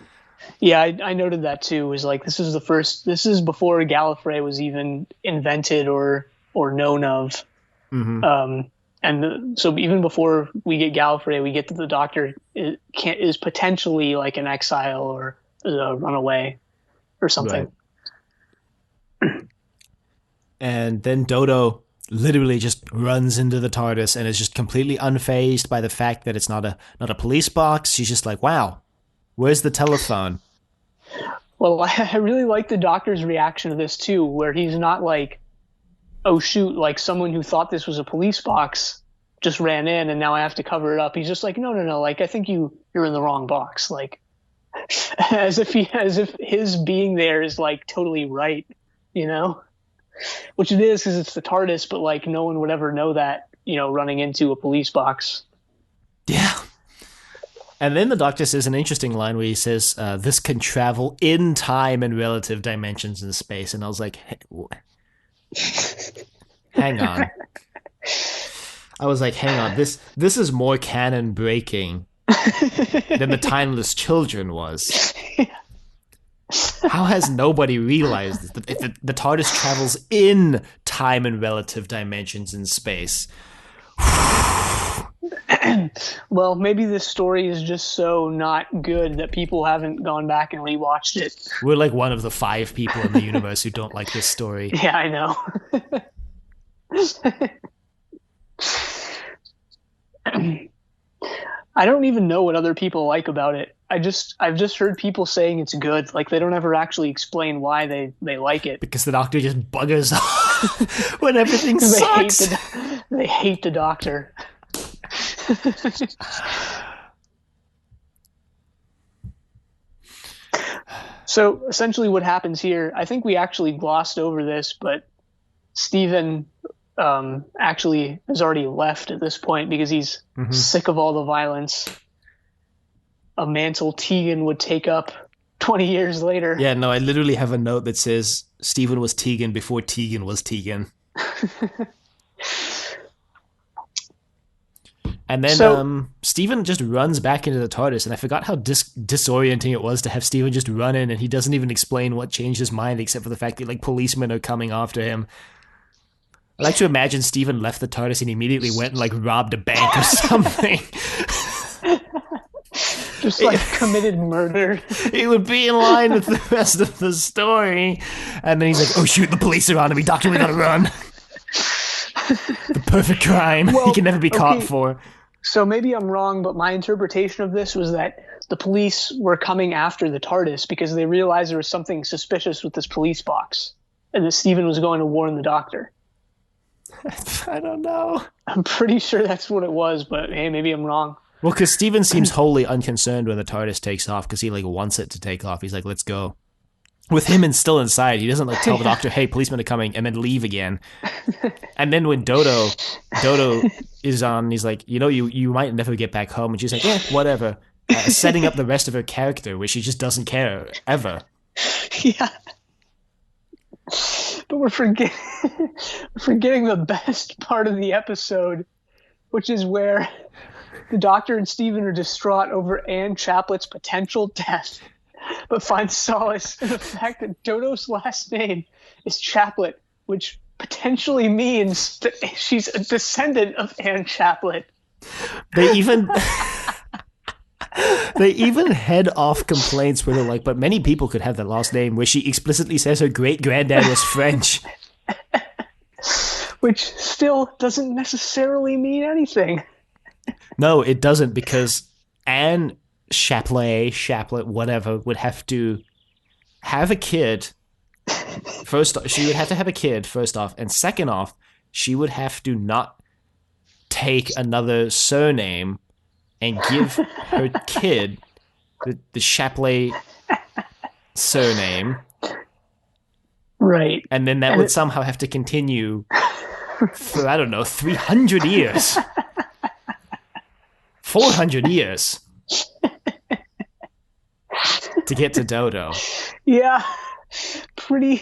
Yeah, I noted that too. It was like, this is before Gallifrey was even invented or known of. Mm-hmm. So even before we get Gallifrey, we get that the Doctor is potentially like an exile or a runaway or something. Right. And then Dodo literally just runs into the TARDIS and is just completely unfazed by the fact that it's not a police box. She's just like, wow, where's the telephone? Well, I really like the Doctor's reaction to this too, where he's not like, oh shoot, like someone who thought this was a police box just ran in and now I have to cover it up. He's just like, no, like I think you're in the wrong box, like as if his being there is like totally right, which it is because it's the TARDIS, but like no one would ever know that, running into a police box. Yeah. And then the Doctor says an interesting line where he says, this can travel in time and relative dimensions in space. And I was like, hang on. I was like, hang on, this is more canon breaking than the Timeless Children was. How has nobody realized this? That the TARDIS travels in time and relative dimensions in space? Well, maybe this story is just so not good that people haven't gone back and rewatched it. We're like one of the 5 people in the universe who don't like this story. Yeah, I know. I don't even know what other people like about it. I've just heard people saying it's good. Like they don't ever actually explain why they like it. Because the Doctor just buggers off when everything sucks. They hate the Doctor. So essentially what happens here, I think we actually glossed over this, but Stephen actually has already left at this point because he's sick of all the violence. A mantle Tegan would take up 20 years later. Yeah, no, I literally have a note that says Stephen was Tegan before Tegan was Tegan. And then Stephen just runs back into the TARDIS, and I forgot how disorienting it was to have Stephen just run in, and he doesn't even explain what changed his mind except for the fact that like policemen are coming after him. I like to imagine Stephen left the TARDIS and immediately went and like robbed a bank or something. Just like committed murder. It would be in line with the rest of the story. And then he's like, oh shoot, the police are on me. Doctor, we gotta run. The perfect crime he can never be caught for. So maybe I'm wrong, but my interpretation of this was that the police were coming after the TARDIS because they realized there was something suspicious with this police box. And that Stephen was going to warn the Doctor. I don't know. I'm pretty sure that's what it was, but hey, maybe I'm wrong. Well, because Steven seems wholly unconcerned when the TARDIS takes off because he like wants it to take off. He's like, let's go. With him and still inside, he doesn't like tell the Doctor, hey, policemen are coming, and then leave again. And then when Dodo is on, he's like, you might never get back home. And she's like, yeah, whatever. Setting up the rest of her character where she just doesn't care, ever. Yeah. But we're forgetting the best part of the episode, which is where the Doctor and Stephen are distraught over Anne Chaplet's potential death, but find solace in the fact that Dodo's last name is Chaplet, which potentially means that she's a descendant of Anne Chaplet. They even head off complaints where they're like, but many people could have that last name, where she explicitly says her great-granddad was French. Which still doesn't necessarily mean anything. No, it doesn't, because Anne Chaplet, whatever, would have to have a kid. First, she would have to have a kid, first off. And second off, she would have to not take another surname and give her kid the Chaplet surname. Right. And then that would somehow have to continue for, I don't know, 300 years. 400 years. To get to Dodo. Yeah. Pretty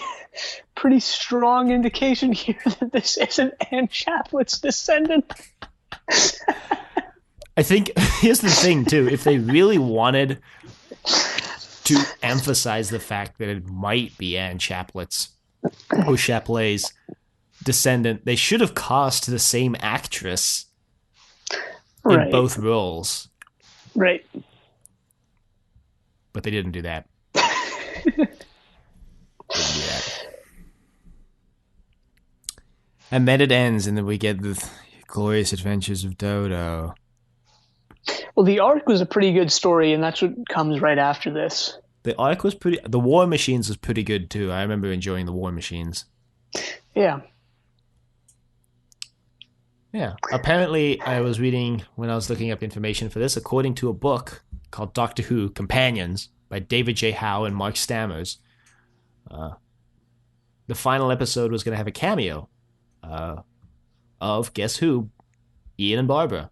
strong indication here that this isn't Anne Chaplet's descendant. I think, here's the thing, too. If they really wanted to emphasize the fact that it might be Anne Chaplet's or Chaplet's descendant, they should have cast the same actress in both roles. Right. But they didn't do that. Didn't do that. And then it ends, and then we get the glorious adventures of Dodo. Well, the Ark was a pretty good story, and that's what comes right after this. The Ark was pretty... The War Machines was pretty good, too. I remember enjoying the War Machines. Yeah. Yeah. Apparently, I was reading, when I was looking up information for this, according to a book called Doctor Who Companions by David J. Howe and Mark Stammers, the final episode was going to have a cameo of, guess who? Ian and Barbara.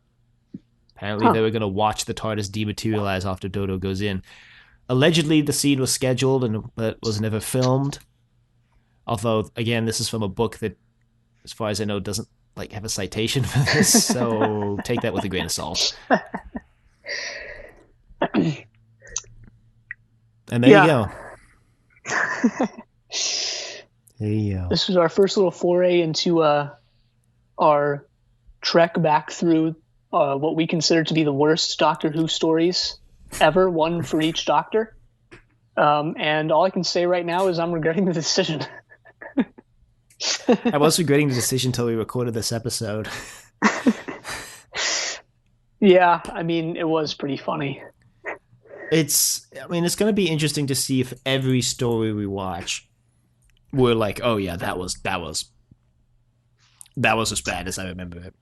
Apparently, they were going to watch the TARDIS dematerialize after Dodo goes in. Allegedly, the scene was scheduled, but was never filmed. Although, again, this is from a book that, as far as I know, doesn't have a citation for this, so take that with a grain of salt. And there you go. There you go. This was our first little foray into our trek back through what we consider to be the worst Doctor Who stories ever, one for each Doctor. And all I can say right now is I'm regretting the decision. I was regretting the decision until we recorded this episode. Yeah, I mean, it was pretty funny. It's going to be interesting to see if every story we watch, we're like, oh yeah, that was as bad as I remember it.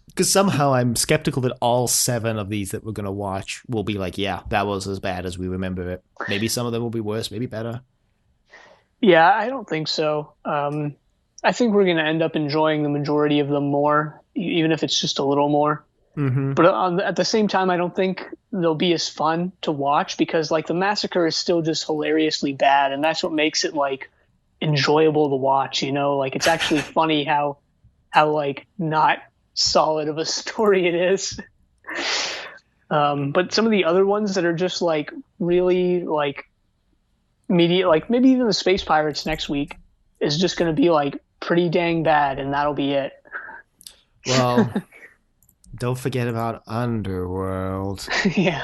Because somehow I'm skeptical that all 7 of these that we're going to watch will be like, yeah, that was as bad as we remember it. Maybe some of them will be worse, maybe better. Yeah, I don't think so. I think we're going to end up enjoying the majority of them more, even if it's just a little more. Mm-hmm. But at the same time, I don't think they'll be as fun to watch because, the Massacre is still just hilariously bad, and that's what makes it, enjoyable to watch, it's actually funny how not solid of a story it is. But some of the other ones that are just, really, media, maybe even the Space Pirates next week is just going to be, pretty dang bad, and that'll be it. Well... Don't forget about Underworld. Yeah.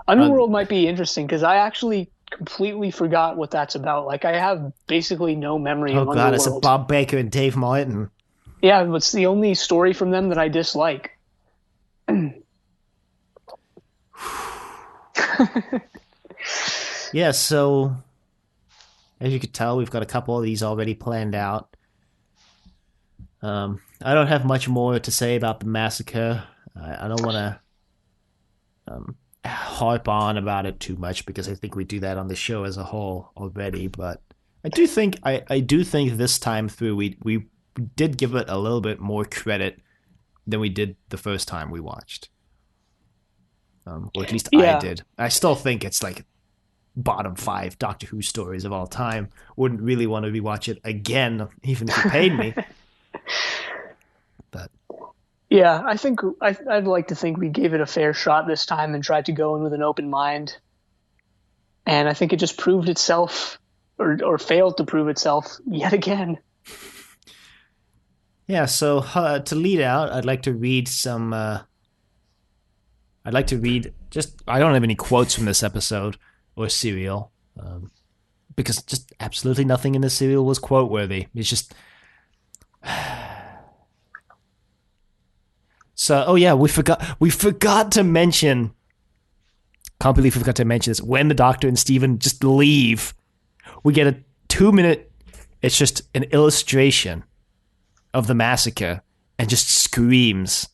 Underworld might be interesting because I actually completely forgot what that's about. Like, I have basically no memory of Underworld. It's a Bob Baker and Dave Martin. Yeah, it's the only story from them that I dislike. Yeah, so as you could tell, we've got a couple of these already planned out. I don't have much more to say about the Massacre. I don't want to harp on about it too much because I think we do that on the show as a whole already. But I do think this time through we did give it a little bit more credit than we did the first time we watched. Or at least I did. I still think it's like bottom 5 Doctor Who stories of all time. Wouldn't really want to rewatch it again, even if you paid me. But yeah, I think I'd like to think we gave it a fair shot this time and tried to go in with an open mind. And I think it just proved itself, or failed to prove itself yet again. Yeah, so to lead out, I'd like to read some. I don't have any quotes from this episode or serial, because just absolutely nothing in the serial was quote worthy. It's just. So, oh yeah, we forgot to mention. Can't believe we forgot to mention this. When the Doctor and Steven just leave, we get a 2-minute. It's just an illustration of the Massacre and just screams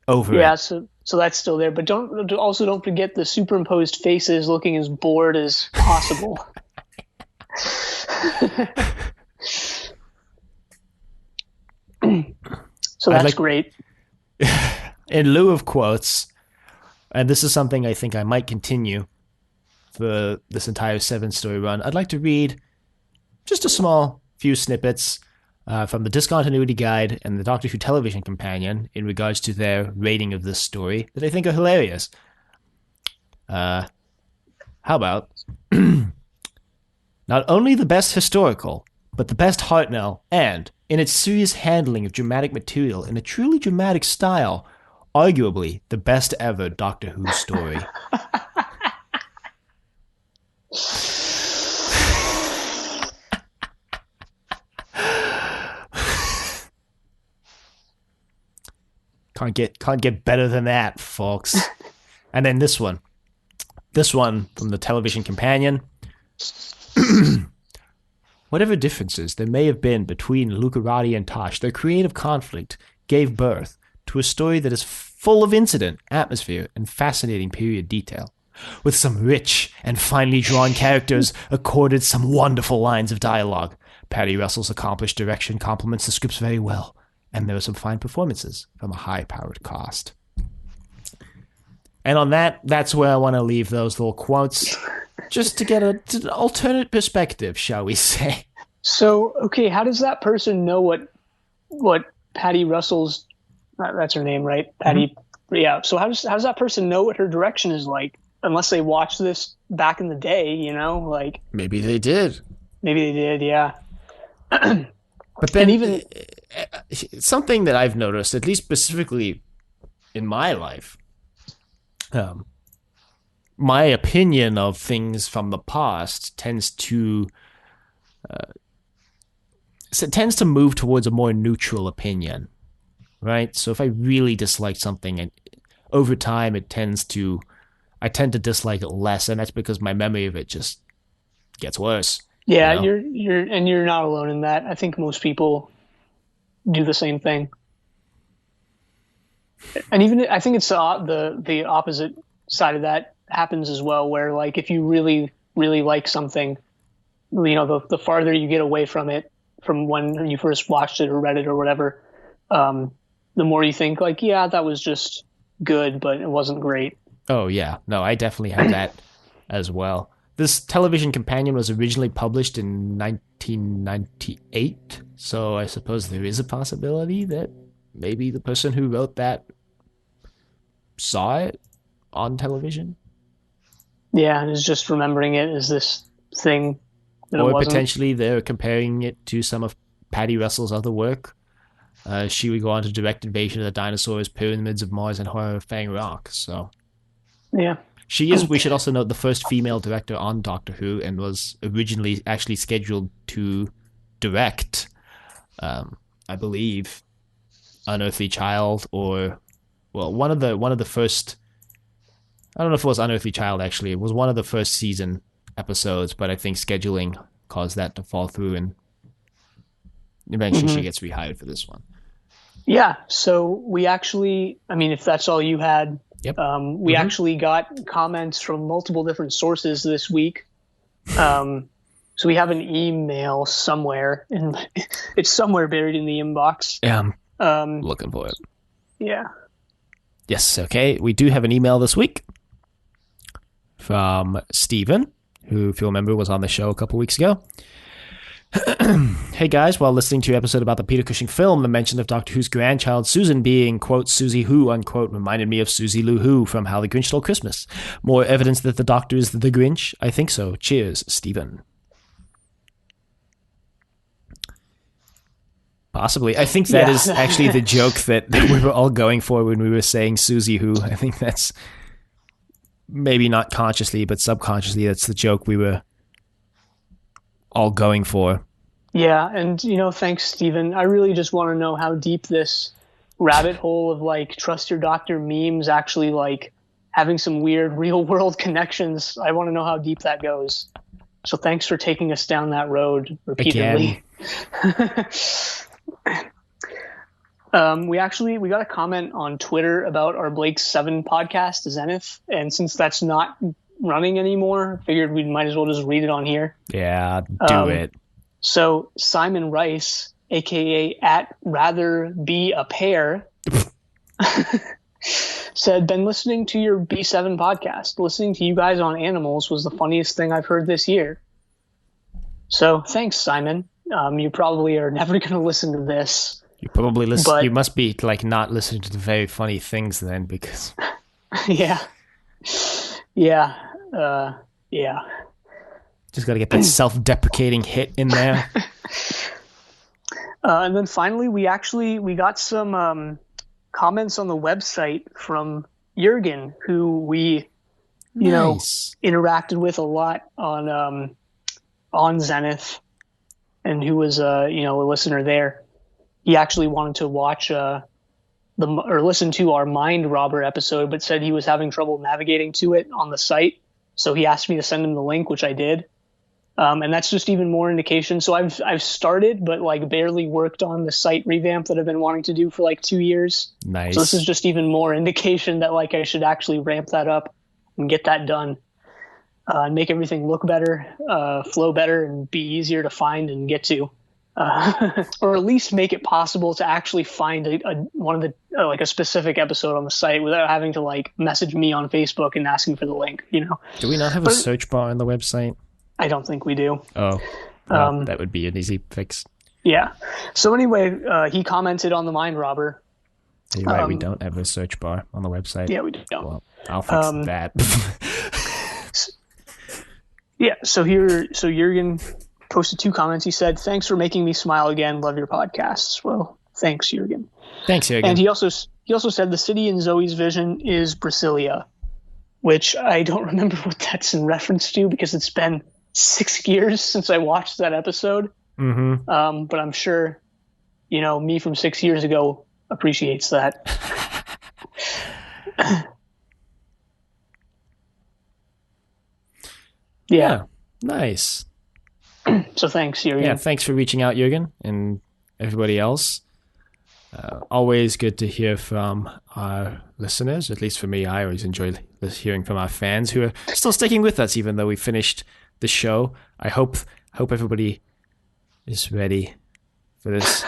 over it. Yeah, so that's still there, but don't forget the superimposed faces looking as bored as possible. So that's great. In lieu of quotes, and this is something I think I might continue for this entire 7-story run, I'd like to read just a small few snippets from the Discontinuity Guide and the Doctor Who Television Companion in regards to their rating of this story that I think are hilarious. How about not only the best historical, but the best Hartnell, and, in its serious handling of dramatic material in a truly dramatic style, arguably the best ever Doctor Who story. Can't get better than that, folks. And then this one from the Television Companion. Whatever differences there may have been between Lucarotti and Tosh, their creative conflict gave birth to a story that is full of incident, atmosphere, and fascinating period detail. With some rich and finely drawn characters accorded some wonderful lines of dialogue. Paddy Russell's accomplished direction complements the scripts very well, and there are some fine performances from a high-powered cast. And on that's where I want to leave those little quotes, just to get an alternate perspective, shall we say. So, okay, how does that person know what Paddy Russell's, that's her name, right? Paddy, mm-hmm. Yeah. So how does that person know what her direction is like? Unless they watched this back in the day, like. Maybe they did. Yeah. But then even something that I've noticed, at least specifically in my life, my opinion of things from the past tends to move towards a more neutral opinion, right? So if I really dislike something, and over time I tend to dislike it less, and that's because my memory of it just gets worse. Yeah, you're not alone in that. I think most people do the same thing. And even I think it's the opposite side of that happens as well, where like if you really, really like something, the farther you get away from it, from when you first watched it or read it or whatever, the more you think like, yeah, that was just good, but it wasn't great. Oh yeah, no, I definitely have that as well. This Television Companion was originally published in 1998, so I suppose there is a possibility that maybe the person who wrote that saw it on television. Yeah, and is just remembering it as this thing that or it wasn't. Potentially they're comparing it to some of Paddy Russell's other work. She would go on to direct Invasion of the Dinosaurs, Pyramids of Mars, and Horror of Fang Rock. So, yeah, She is, we should also note, the first female director on Doctor Who, and was originally actually scheduled to direct, I believe, Unearthly Child, or, well, one of the first, I don't know if it was Unearthly Child, actually. It was one of the first season episodes, but I think scheduling caused that to fall through, and eventually she gets rehired for this one. Yeah, so we actually, I mean, if that's all you had, Yep. We actually got comments from multiple different sources this week. So we have an email somewhere, and it's somewhere buried in the inbox. Yeah, I'm looking for it. Yeah. Yes, okay. We do have an email this week from Stephen, who, if you remember, was on the show a couple weeks ago. Hey guys, while listening to your episode about the Peter Cushing film, the mention of Doctor Who's grandchild Susan being, quote, Susie Who, unquote, reminded me of Susie Lou Who from How the Grinch Stole Christmas. More evidence that the Doctor is the Grinch? I think so. Cheers, Stephen. Possibly. I think that is actually the joke that we were all going for when we were saying Susie Who. I think that's maybe not consciously, but subconsciously, that's the joke we were all going for. Yeah, and thanks, Stephen. I really just want to know how deep this rabbit hole of like trust your doctor memes actually like having some weird real world connections. I want to know how deep that goes. So thanks for taking us down that road repeatedly. We got a comment on Twitter about our Blake's 7 podcast, Zenith, and since that's not running anymore, figured we might as well just read it on here. Yeah, do it. So Simon Rice, aka at Rather Be a Pair, said, been listening to your B7 podcast. Listening to you guys on animals was the funniest thing I've heard this year. So thanks, Simon. You probably are never going to listen to this. You probably listen. But you must be like not listening to the very funny things then, because yeah. Just got to get that self-deprecating hit in there. And then finally, we got some comments on the website from Jürgen, who we, interacted with a lot on Zenith, and who was a listener there. He actually wanted to watch listen to our Mind Robber episode, but said he was having trouble navigating to it on the site. So he asked me to send him the link, which I did. And that's just even more indication. So I've started, but like barely worked on the site revamp that I've been wanting to do for like 2 years. Nice. So this is just even more indication that like I should actually ramp that up and get that done, and make everything look better, flow better, and be easier to find and get to. Or at least make it possible to actually find a specific episode on the site without having to like message me on Facebook and asking for the link. Do we not have a search bar on the website? I don't think we do. Oh, well, that would be an easy fix. Yeah. So anyway, he commented on the Mind Robber. You're right. We don't have a search bar on the website. Yeah, we don't. Well, I'll fix that. Yeah. So Jürgen posted 2 comments. He said, "Thanks for making me smile again. Love your podcasts." Well, thanks, Jürgen. Thanks, Jürgen. And he also said the city in Zoe's vision is Brasilia, which I don't remember what that's in reference to because it's been 6 years since I watched that episode. Mm-hmm. But I'm sure, me from 6 years ago appreciates that. Yeah. Nice. So thanks, Jürgen. Yeah, thanks for reaching out, Jürgen, and everybody else. Always good to hear from our listeners. At least for me, I always enjoy hearing from our fans who are still sticking with us, even though we finished the show. I hope everybody is ready for this.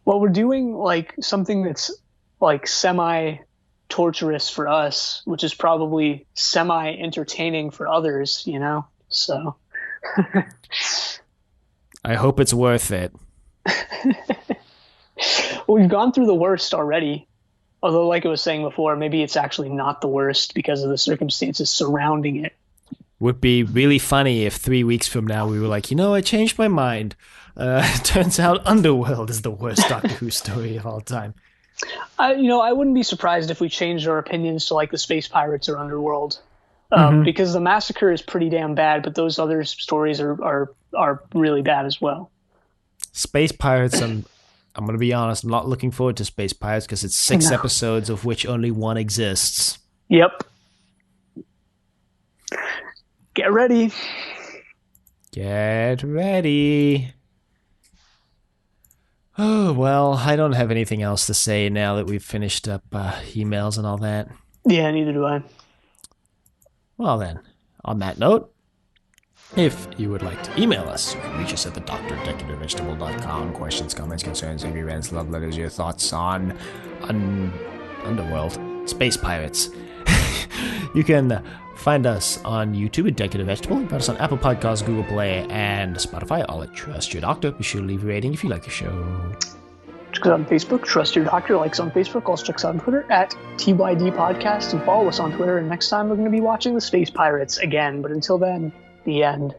Well, we're doing like something that's like semi-torturous for us, which is probably semi-entertaining for others, so. I hope it's worth it. Well, we've gone through the worst already. Although, like I was saying before, maybe it's actually not the worst because of the circumstances surrounding it. Would be really funny if 3 weeks from now we were like, I changed my mind. Turns out Underworld is the worst Doctor Who story of all time. I wouldn't be surprised if we changed our opinions to like the Space Pirates or Underworld, because the Massacre is pretty damn bad, but those other stories are really bad as well. Space Pirates, I'm going to be honest, I'm not looking forward to Space Pirates because it's 6 episodes of which only 1 exists. Yep. Get ready. Get ready. Oh, well, I don't have anything else to say now that we've finished up emails and all that. Yeah, neither do I. Well then, on that note, if you would like to email us, you can reach us at thedoctor@decorative.com. Questions, comments, concerns, angry rants, love letters, your thoughts on Underworld, Space Pirates. You can find us on YouTube at Decorative Vegetable. You find us on Apple Podcasts, Google Play, and Spotify, all at Trust Your Doctor. Be sure to leave a rating if you like the show. Check us out on Facebook, Trust Your Doctor, likes on Facebook. Also check us out on Twitter at TYD Podcast, and follow us on Twitter. And next time we're going to be watching the Space Pirates again. But until then, the end.